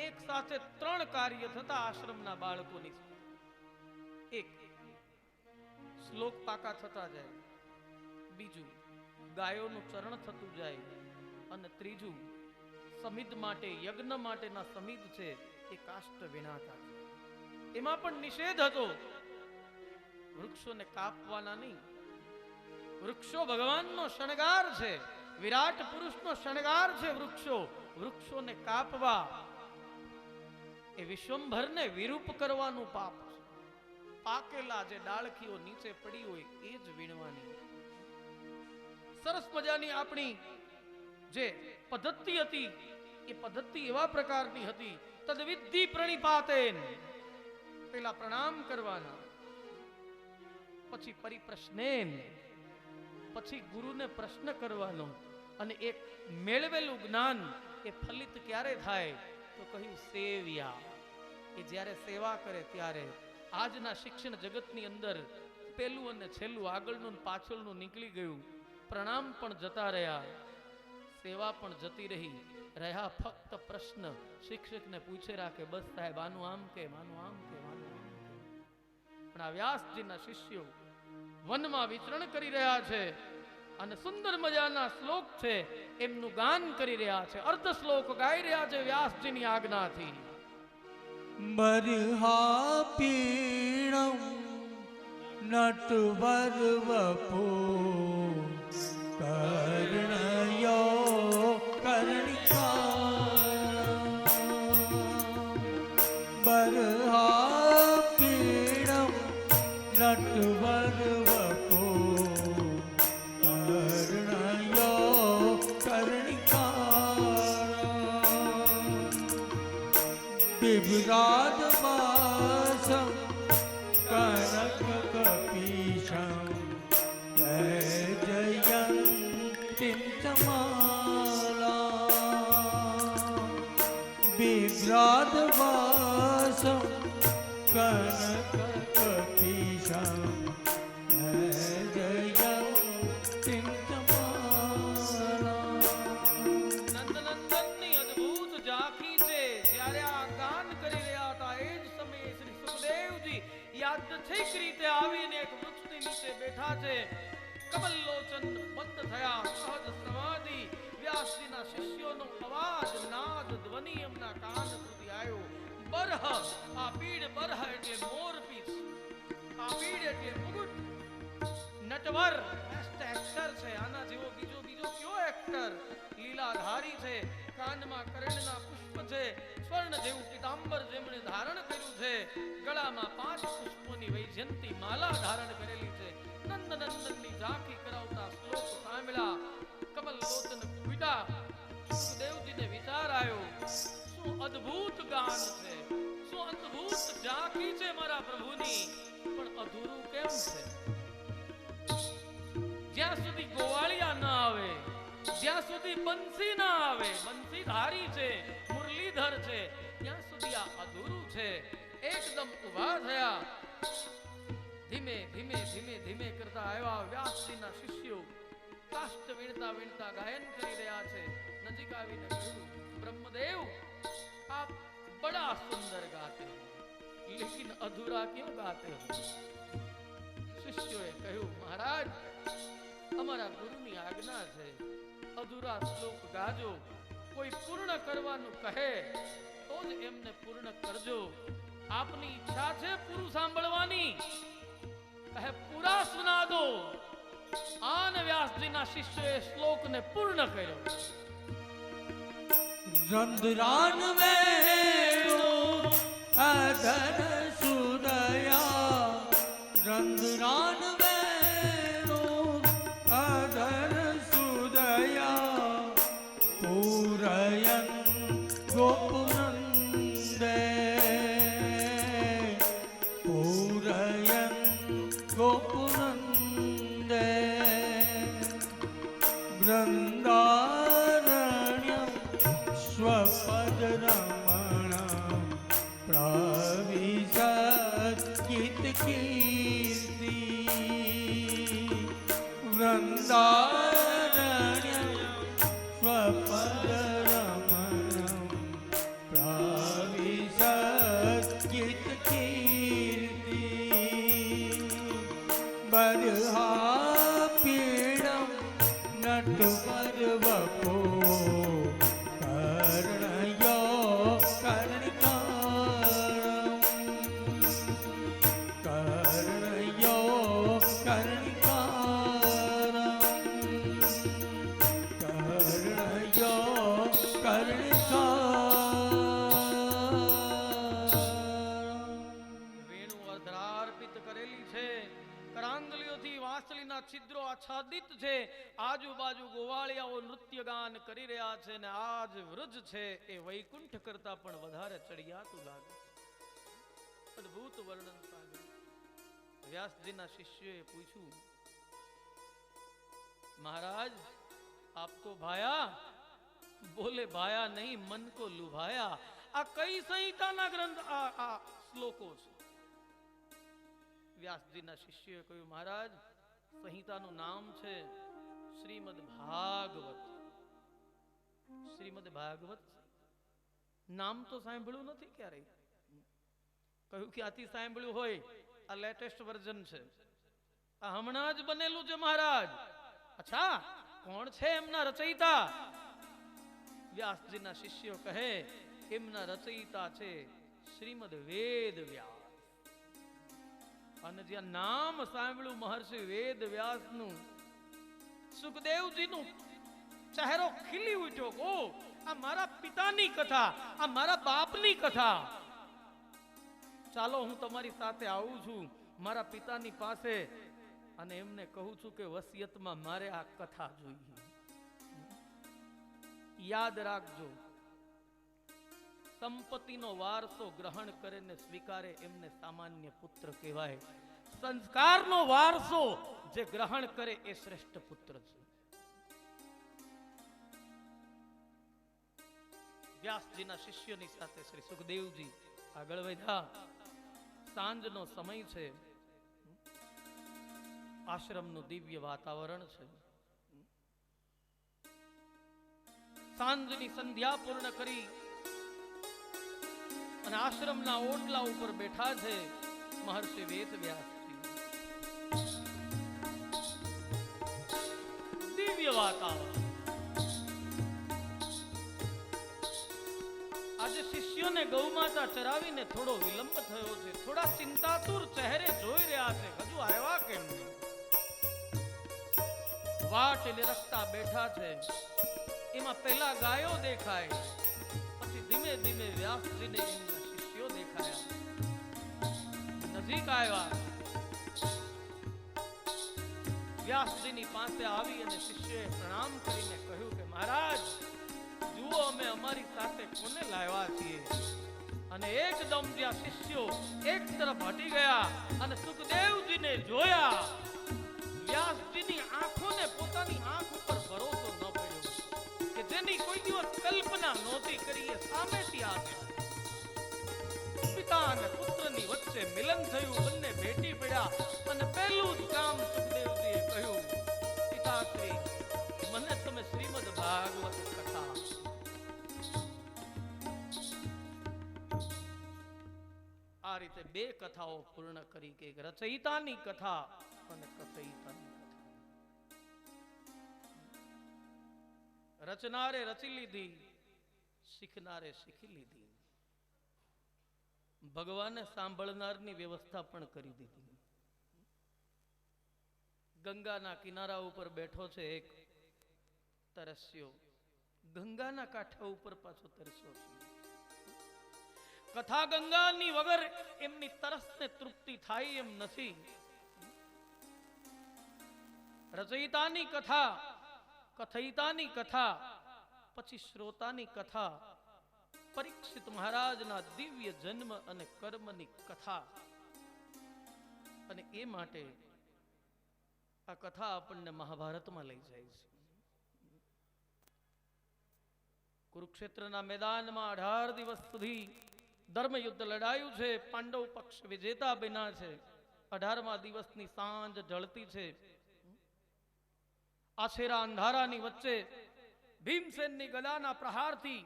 એક સાથે 3 કાર્ય થતા આશ્રમના બાળકોની. એક, શ્લોક પાકા થતા જાય. બીજું, ગાયોનું ચરણ થતું જાય. અને ત્રીજું, સમિધ માટે, યજ્ઞ માટેના સમિધ છે એ કાષ્ઠ વિનાતા. એમાં પણ નિષેધ હતો, વૃક્ષોને કાપવાના નહીં. વૃક્ષો ભગવાનનો શણગાર છે, વિરાટ પુરુષનો શણગાર છે વૃક્ષો. વૃક્ષોને કાપવા એ વિશ્વંભરને વિરૂપ કરવાનું પાપ છે. પાકેલા જે ડાળખીઓ નીચે પડી હોય એ જ વીણવાની. સરસ મજાની આપણી જે પદ્ધતિ હતી એ પદ્ધતિ એવા પ્રકારની હતી, તદ્વિધિ પ્રણિપાતેન, પેલા પ્રણામ કરવાના, પછી પરિપ્રશ્નેન, પછી ગુરુને પ્રશ્ન કરવાનો. અને એક મેળવેલું જ્ઞાન એ ફલિત ક્યારે થાય તો કહ્યું સેવ્યા, એ જ્યારે સેવા કરે ત્યારે. આજના શિક્ષણ જગતની અંદર પેલું અને છેલ્લું, આગળનું પાછળનું નીકળી ગયું. પ્રણામ પણ જતા રહ્યા, સેવા પણ જતી રહી. રહ્યા ફક્ત પ્રશ્ન, શિક્ષકને પૂછે રાખે, બસ સાહેબ આનું આમ કે, આનું આમ કે, આનું આમ કે. પણ આ વ્યાસજીના શિષ્યો વનમાં વિચરણ કરી રહ્યા છે અને સુંદર મજાના શ્લોક છે એમનું ગાન કરી રહ્યા છે, અર્ધ શ્લોક ગાઈ રહ્યા છે વ્યાસજીની આજ્ઞાથી. બરહા પીણમ નટવર વપો કર્ણયો કર્ણિકા. બરહા પીણમ નટવર વપો કર્ણયો કર્ણિકા. બિભ્રાદ માસમ કનક કપીશમ राधवासं कनककपीशं जयं चिन्तमाला નંદનંદનની અદ્ભુત ઝાંખી છે. જ્યારે આ ગાન કરી રહ્યા હતા એ જ સમયે શ્રી સુખદેવજી યાદચ્છિક રીતે આવીને એક વૃક્ષની નીચે બેઠા છે. કમલલોચન બંધ થયા. સહજ સમાધિ. વ્યાસજીના શિષ્યોનો અવાજ નાદ ધ્વનિ એમના કાન સુધી આવ્યો. બરહ, આ પીડ બરહ એટલે મોરપીંછ, આ પીડ એટલે મુગટ. નટવર બેસ્ટ એક્ટર છે. આના જેવો બીજો કયો એક્ટર? લીલાધારી છે. કાનમાં કરણના પુષ્પ છે. સ્વર્ણ જેવું પીતાંબર જેમણે ધારણ કર્યું છે. ગળામાં 5 પુષ્પોની વૈજયંતી માલા ધારણ કરેલી છે. નંદનંદનની ઝાંખી કરાવતા શ્લોક સાંભળ્યા. કમલલોચન કુડા. સુખદેવજીને વિચાર આવ્યો, શું અદ્ભુત ગાન છે, શું અદ્ભુત ઝાંખી છે મારા પ્રભુની, પણ અધૂરું કેમ છે? જ્યાં સુધી ગોવાળિયા ના આવે, જ્યાં સુધી બંસી ના આવે, બંસીધારી છે, મુરલીધર છે, ત્યાં સુધી આ અધૂરું છે. એકદમ ઊભા થયા. ધીમે ધીમે ધીમે ધીમે કરતા આવ્યા. વ્યાસજીના શિષ્યો કાષ્ટ વીણતા વીણતા ગાયન કરી રહ્યા છે. નજીક આવીને કહ્યું, બ્રહ્મદેવ આપ બડા સુંદર ગાતે હો, લેકિન અધૂરા ક્यों ગાતે હો? શિષ્યોએ કહ્યું, મહારાજ અમારા ગુરુની આજ્ઞા છે, અધૂરા શ્લોક ગાજો. કોઈ પૂર્ણ કરવાનું કહે તો જ એમને પૂર્ણ કરજો. આપની ઈચ્છા છે પૂરું સાંભળવાની, કહે પૂરા સુના દો. આન વ્યાસજીના શિષ્યોએ શ્લોકને પૂર્ણ કર્યો. રંધરાન વેણો અધર સુદયા, રંધરાન વેણો અધર સુદયા, પૂરયન ગોપનંદે, પૂરયન ગોપનંદે, વૃંદારણ્યમ સ્વપદરમણમ પ્રવિશત્કીર્તિ, વૃંદારણ્યમ સ્વપદરમણમ પ્રવિશત્કીર્તિ, બરહા પીડમ નટવર વપો, કર્ણયો કર્ણિકારમ, કર્ણયો કર્ણિકારમ, કર્ણયો કર્ણિકારમ. વેણુ અર્ધરાર્પિત કરેલી છે. કરાંગલીઓથી વાંસળીના છિદ્રો આચ્છાદિત છે. આજુબાજુ ગોવાળિયાઓ નૃત્ય ગાન કરી રહ્યા છે ને આ જ વૃજ છે એ વૈકુંઠ કરતા પણ વધારે ચડિયાતું લાગે. અદ્ભુત વર્ણન સાંભળ્યું. વ્યાસજીના શિષ્યોએ પૂછ્યું, મહારાજ આપ તો ભાયા? બોલે ભાયા નહીં, મન કો લુભાયા. આ કઈ સંહિતાના ગ્રંથ આ શ્લોકો છે? વ્યાસજીના શિષ્યોએ કહ્યું, મહારાજ સંહિતાનું નામ છે શ્રીમદ ભાગવત. શ્રીમદ ભાગવત નામ તો સાંભળ્યું નથી ક્યારેય. કહ્યું ક્યાંથી સાંભળ્યું હોય? આ લેટેસ્ટ વર્ઝન છે, આ હમણાં જ બનેલું છે મહારાજ. અચ્છા, કોણ છે એમના રચયિતા? વ્યાસજીના શિષ્યો કહે એમના રચયિતા છે શ્રીમદ વેદ વ્યાસ. અને જ્યાં નામ સાંભળ્યું મહર્ષિ વેદ વ્યાસનું, સુખદેવજીનું ચહેરો ખીલી ઉઠ્યો. ઓ, આ મારા પિતાની કથા, આ મારા બાપની કથા. ચાલો હું તમારી સાથે આવું છું મારા પિતાની પાસે અને એમને કહું છું કે વસિયતમાં મારે આ કથા જોઈએ. યાદ રાખજો, સંપત્તિનો વારસો ગ્રહણ કરે ને સ્વીકારે એમને સામાન્ય પુત્ર કહેવાય. સંસ્કારનો વારસો જે ગ્રહણ કરે એ શ્રેષ્ઠ પુત્ર છે. વ્યાસજીના શિષ્યોની સાથે શ્રી સુખદેવજી આગળ વધ્યા. સાંજનો સમય છે, આશ્રમનું દિવ્ય વાતાવરણ છે. સાંજની સંધ્યા પૂર્ણ કરી અને આશ્રમના ઓટલા ઉપર બેઠા છે મહર્ષિ વેદવ્યાસજી. દિવ્ય વાતાવરણ. આજે શિષ્યોને ગૌમાતા ચરાવીને થોડો વિલંબ થયો છે. થોડા ચિંતાતુર ચહેરે જોઈ રહ્યા છે, હજુ આવ્યા કેમ નહીં. વાટ નિરખતા બેઠા છે. એમાં પહેલા ગાયો દેખાય, પછી ધીમે ધીમે વ્યાસજીને એમના શિષ્યો દેખાયા. નજીક આવ્યા. વ્યાસજીની પાસે આવી અને શિષ્યોએ પ્રણામ કરીને કહ્યું કે મહારાજ, જુઓ અમે અમારી સાથે કોને લાવ્યા છીએ. અને એકદમ જ્યાં શિષ્યો એક તરફ હટી ગયા અને સુખદેવજીને જોયા, વ્યાસજીની આંખોને પોતાની આંખ ઉપર ભરોસો ન પડ્યો કે જેની કોઈ દિવસ કલ્પના નહોતી કરી એ સામેથી આવે. પિતા અને પુત્રની વચ્ચે મિલન થયું, બંને ભેટી પડ્યા અને પહેલું જ કામ સુખદેવજીએ કહ્યું, પિતાશ્રી, મને તમે શ્રીમદ ભાગવત કથા. આ રીતે બે કથાઓ પૂર્ણ કરી, કે રચયિતાની કથા અને કથયિતાની કથા. રચનારે રચી લીધી, શીખનારે શીખી લીધી. ભગવાને સાંભળનારની વ્યવસ્થા પણ કરી દીધી. ગંગાના કિનારા ઉપર બેઠો છે એક તરસ્યો, ગંગાના કાંઠા ઉપર પાછો તરસ્યો છે. કથા ગંગાની વગર એમની તરસને તૃપ્તિ થાય એમ નથી. રચયિતાની કથા, કથયિતાની કથા, પછી શ્રોતાની કથા, પરીક્ષિત મહારાજના દિવ્ય જન્મ અને કર્મની કથા. અને એ માટે આ કથા આપણને મહાભારતમાં લઈ જાય છે. કુરુક્ષેત્રના મેદાનમાં 18 દિવસ સુધી ધર્મયુદ્ધ લડાયું છે. પાંડવ પક્ષ વિજેતા બન્યા છે. 18મા દિવસની સાંજ ઢળતી છે. આછેરા અંધારાની વચ્ચે ભીમસેનની ગદાના પ્રહારથી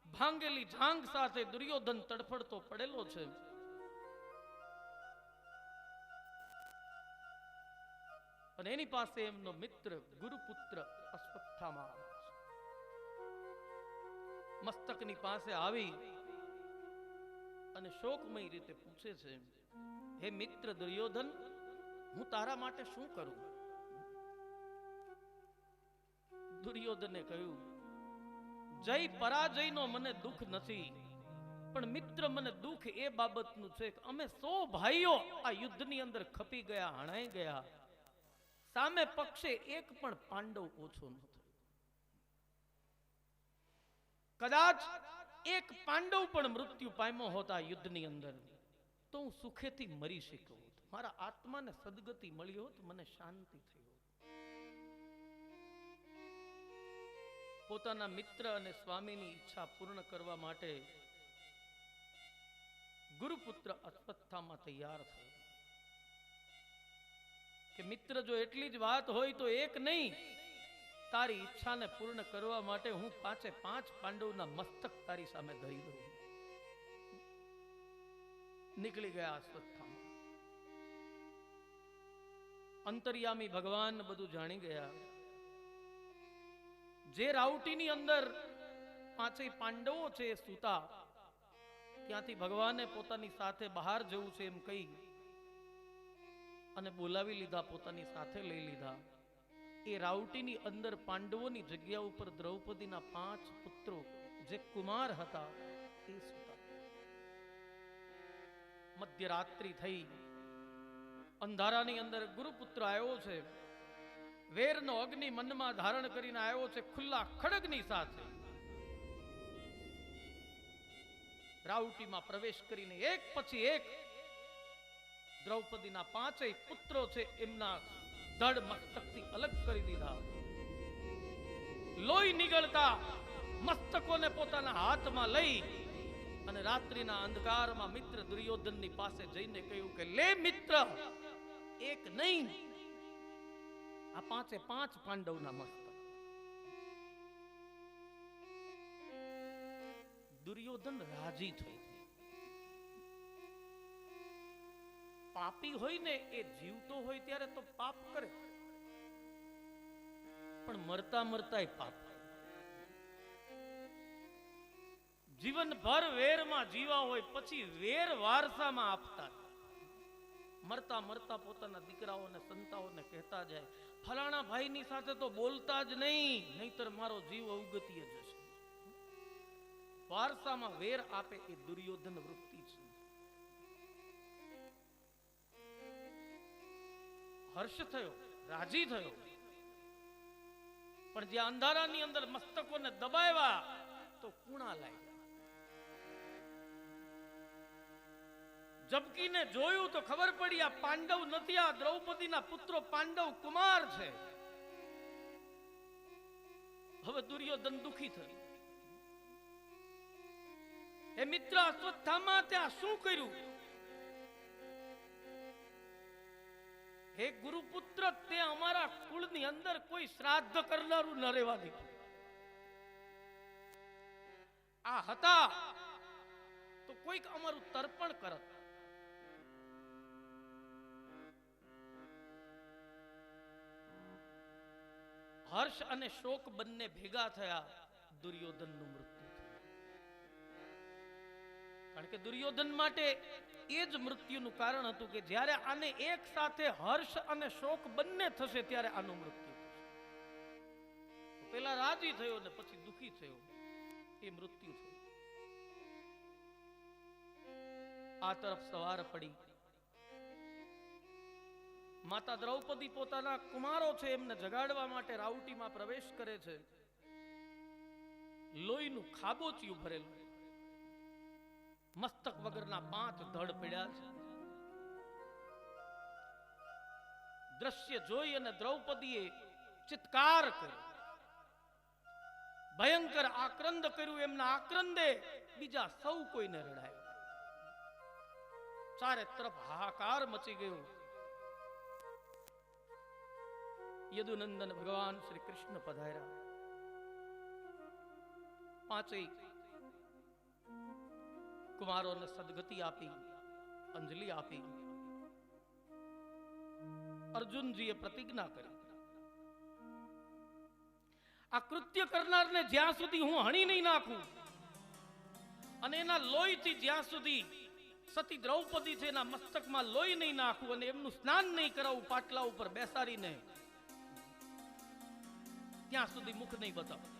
ભાંગેલી જાંઘ સાથે દુર્યોધન તડફડતો પડેલો છે. અને એની પાસે એમનો મિત્ર ગુરુપુત્ર અશ્વત્થામા મસ્તકની પાસે આવી અને શોકમય રીતે પૂછે છે, હે મિત્ર દુર્યોધન, હું તારા માટે શું કરું? દુર્યોધને કહ્યું, જય પરાજયનો મને દુઃખ નથી, પણ મિત્ર મને દુઃખ એ બાબતનું છે કે અમે 100 ભાઈઓ આ યુદ્ધની અંદર ખપી ગયા, હણાઈ ગયા. સામે પક્ષે એક પણ પાંડવ ઓછો ન થયો. કદાચ એક પાંડવ પણ મૃત્યુ પામ્યો હોત આ યુદ્ધની અંદર તો હું સુખેથી મરી શક્યો હોત. મારા આત્માને સદગતિ મળી હોત, મને શાંતિ થઈ હોત. પોતાના મિત્ર અને સ્વામીની ઈચ્છા પૂર્ણ કરવા માટે ગુરુપુત્ર અશ્વત્થામા તૈયાર થયો કે મિત્ર, જો એટલી જ વાત હોય તો એક નહીં, તારી ઈચ્છાને પૂર્ણ કરવા માટે હું 5 પાંડવના મસ્તક તારી સામે ધરી દઉં. નીકળી ગયા અશ્વત્થામા. અંતર્યામી ભગવાન બધું જાણી ગયા. જે રાઉટીની અંદર 5 પાંડવો છે એ સૂતા, ત્યાંથી ભગવાને પોતાની સાથે બહાર જવું છે એમ કહી અને બોલાવી લીધા, પોતાની સાથે લઈ લીધા. એ રાઉટીની અંદર પાંડવોની જગ્યા ઉપર દ્રૌપદીના 5 પુત્રો જે કુમાર હતા એ સૂતા. મધ્યરાત્રિ થઈ. અંધારાની અંદર ગુરુપુત્ર આવ્યો છે. વેરનો અગ્નિ મનમાં ધારણ કરીને આવ્યો છે, ખુલ્લા ખડગની સાથે. રાઉટીમાં પ્રવેશ કરીને એક પછી એક દ્રૌપદીના 5 પુત્રો છે એમના ધડ મસ્તકથી અલગ કરી દીધા. લોહી નીકળતા મસ્તકોને પોતાના હાથમાં લઈ અને રાત્રિના અંધકારમાં મિત્ર દુર્યોધનની પાસે જઈને કહ્યું કે લે મિત્ર, એક નહીં આ 5 પાંડવના મસ્તક. દુર્યોધન રાજી થઈ. પાપી હોય ને એ જીવતો હોય ત્યારે તો પાપ કરે, પણ મરતા મરતા પાપ. જીવનભર વેરમાં જીવા હોય પછી વેર વારસામાં આપતા, મરતા મરતા પોતાના દીકરાઓને સંતાઓને કહેતા જાય ફલાણા ભાઈની સાથે તો બોલતા જ નહીં, નહીતર મારો જીવ અવગતિએ જશે. વારસામાં વેર આપે એ દુર્યોધન વૃત્તિ છે. હર્ષ થયો, રાજી થયો, પણ જે અંધારાની અંદર મસ્તકોને દબાવ્યા તો કુણા લાગ્યા. જબકીને જોયું તો ખબર પડી આ પાંડવ નથી, આ દ્રૌપદીના પુત્રો પાંડવ કુમાર છે. હવે દુર્યોધન દુખી થયો. એ મિત્ર અશ્વત્થામા ત્યાં શું કર્યું? હે ગુરુપુત્ર, તે અમારા કુળની અંદર કોઈ શ્રાદ્ધ કરનારું ન રહેવા દીધું. આ હતા તો કોઈક અમારું તર્પણ કરત. હર્ષ અને શોક બંને ભેગા થયા, દુર્યોધનનું મૃત્યુ થયું. કારણ કે દુર્યોધન માટે એ જ મૃત્યુનું કારણ હતું કે જ્યારે આને એક સાથે હર્ષ અને શોક બંને થશે ત્યારે આનું મૃત્યુ થશે. પેલા રાજી થયો ને પછી દુખી થયો, એ મૃત્યુ થયું. આ તરફ સવાર પડી. માતા દ્રૌપદી પોતાના કુમારો છે એમને જગાડવા માટે રાઉટીમાં પ્રવેશ કરે છે. લોહીનું ખાબોચિયું ભરેલું, મસ્તક વગરના 5 ધડ પડ્યા છે. દ્રશ્ય જોઈ અને દ્રૌપદીએ ચિત્કાર કર્યો, ભયંકર આક્રંદ કર્યું. એમના આક્રંદે બીજા સૌ કોઈને રડાયો. ચારે તરફ હાહાકાર મચી ગયો. યદુનંદન ભગવાન શ્રી કૃષ્ણ પધાર્યા. 5 કુમારોને સદગતિ આપી, અંજલિ આપી. અર્જુનજીએ પ્રતિજ્ઞા કરી, આ કૃત્ય કરનારને જ્યાં સુધી હું હણી નહીં નાખું અને એના લોહીથી જ્યાં સુધી સતી દ્રૌપદી છે એના મસ્તકમાં લોહી નહીં નાખું અને એમનું સ્નાન નહીં કરાવું પાટલા ઉપર બેસાડીને, ત્યાં સુધી મુખ નહીં બતાવું.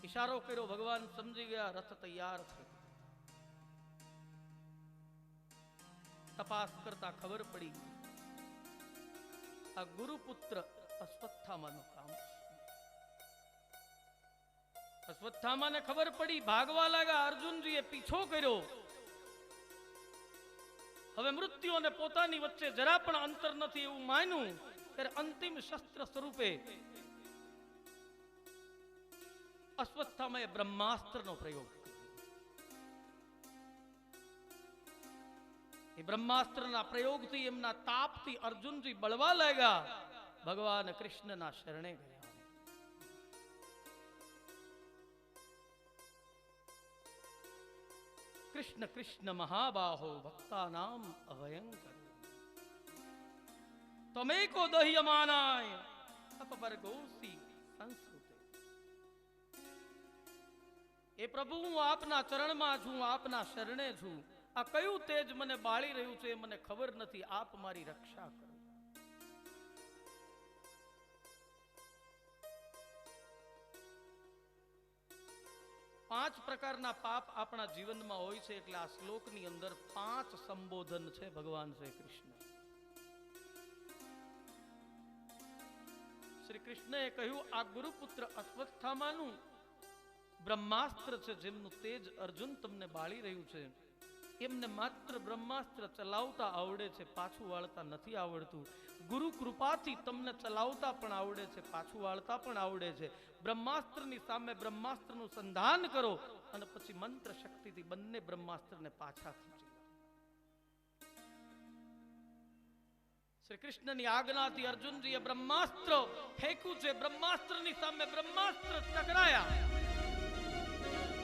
ઈશારો કર્યો, ભગવાન સમજી ગયા, રથ તૈયાર છે. તપાસ કરતા ખબર પડી આ ગુરુપુત્ર અશ્વત્થામાનું કામ. અશ્વત્થામાને ખબર પડી, ભાગવા લાગ્યા. અર્જુનજીએ પીછો કર્યો. હવે મૃત્યુ અને પોતાની વચ્ચે જરા પણ અંતર નથી એવું માન્યું ત્યારે અંતિમ શસ્ત્ર સ્વરૂપે અશ્વત્થામાએ બ્રહ્માસ્ત્રનો પ્રયોગ કર્યો. એ બ્રહ્માસ્ત્રના પ્રયોગથી એમના તાપથી અર્જુનજી બળવા લાગ્યા. ભગવાન કૃષ્ણના શરણે ગયા. કૃષ્ણ કૃષ્ણ મહાબાહો ભક્તાનામ અભયંકર તમેકો દહ્યમાનાય અપવર્ગોસી સંસ્કૃતે. એ પ્રભુ, હું આપના ચરણમાં છું, આપના શરણે છું. આ કયું તેજ મને બાળી રહ્યું છે એ મને ખબર નથી. આપ મારી રક્ષા કરો. પાંચ પ્રકારના પાપ આપણા જીવનમાં હોય છે એટલે આ શ્લોકની અંદર 5 સંબોધન છે ભગવાન શ્રી કૃષ્ણ. શ્રી કૃષ્ણએ કહ્યું, આ ગુરુપુત્ર અશ્વત્થામાનું બ્રહ્માસ્ત્ર છે જેમનું તેજ અર્જુન તમને બાળી રહ્યું છે. એમને માત્ર બ્રહ્માસ્ત્ર ચલાવતા આવડે છે, પાછું વાળતા નથી આવડતું. ગુરુ કૃપાથી તમને ચલાવતા પણ આવડે છે, પાછું વાળતા પણ આવડે છે. બ્રહ્માસ્ત્રની સામે બ્રહ્માસ્ત્રનું સંધાન કરો અને પછી મંત્ર શક્તિથી બંને બ્રહ્માસ્ત્રને પાછા ખેંચી લો. શ્રી કૃષ્ણની આજ્ઞાથી અર્જુનજીએ બ્રહ્માસ્ત્ર ફેંક્યું છે. બ્રહ્માસ્ત્રની સામે બ્રહ્માસ્ત્ર ટકરાયા.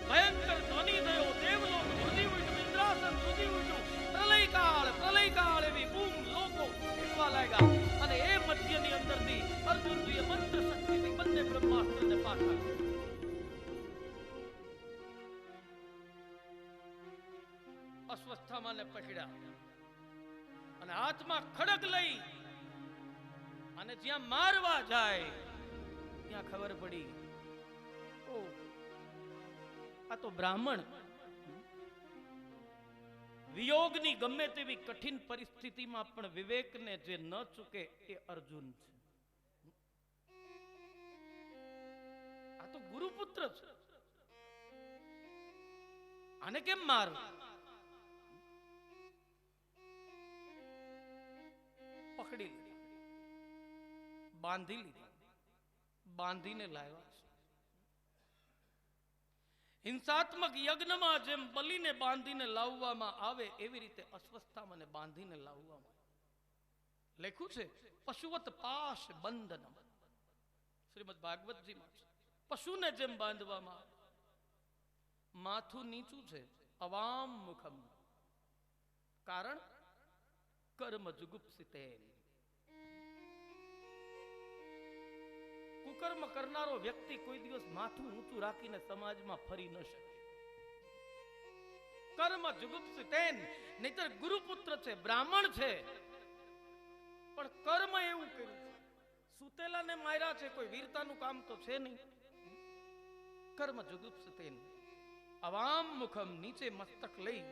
ભયંકર ધ્વનિ થયો. દેવલોક ધ્રુજી ઉઠ્યું, ઇન્દ્રાસન ધ્રુજી ઉઠ્યું. પ્રલયકાળ એવી બૂમ લોકો ફેંકવા લાગ્યા. અને એ મધ્યની અંદરથી અર્જુનજીએ મંત્ર શક્તિથી બંને બ્રહ્માસ્ત્રને પાછા અશ્વત્થામાને પકડ્યા અને હાથમાં ખડગ લઈ અને જ્યાં મારવા જાય ત્યાં ખબર પડી, ઓ આ તો બ્રાહ્મણ. વિયોગની ગમે તેવી કઠિન પરિસ્થિતિમાં પણ વિવેકને જે ન ચૂકે એ અર્જુન છે. આ તો ગુરુપુત્ર છે, આને કેમ મારું? પકડી લીધી, બાંધી લીધી, બાંધીને લાવ્યા છે. હિંસાત્મક યજ્ઞમાં જેમ બલિને બાંધીને લાવવામાં આવે એવી રીતે અસ્વસ્થામને બાંધીને લાવવામાં લખ્યું છે પશુવત પાશ બંધનમ. શ્રીમદ ભાગવતજીમાં પશુને જેમ બાંધવામાં આવે. માથું નીચું છે, અવામ મુખમ. કારણ કર્મ જુગુપ્સિતેન. કુકર્મ કરનારો વ્યક્તિ કોઈ દિવસ માથું ઊંચું રાખીને સમાજમાં ફરી ન શકે. કર્મ જુગુપ્સિતેન. નહીતર ગુરુપુત્ર છે, બ્રાહ્મણ છે, પણ કર્મ એવું કર્યું છે, સુતેલાને માર્યા છે, કોઈ વીરતાનું કામ તો છે નહીં. કર્મ જુગુપ્સિતેન. અવામ મુખમ. નીચે મસ્તક લઈ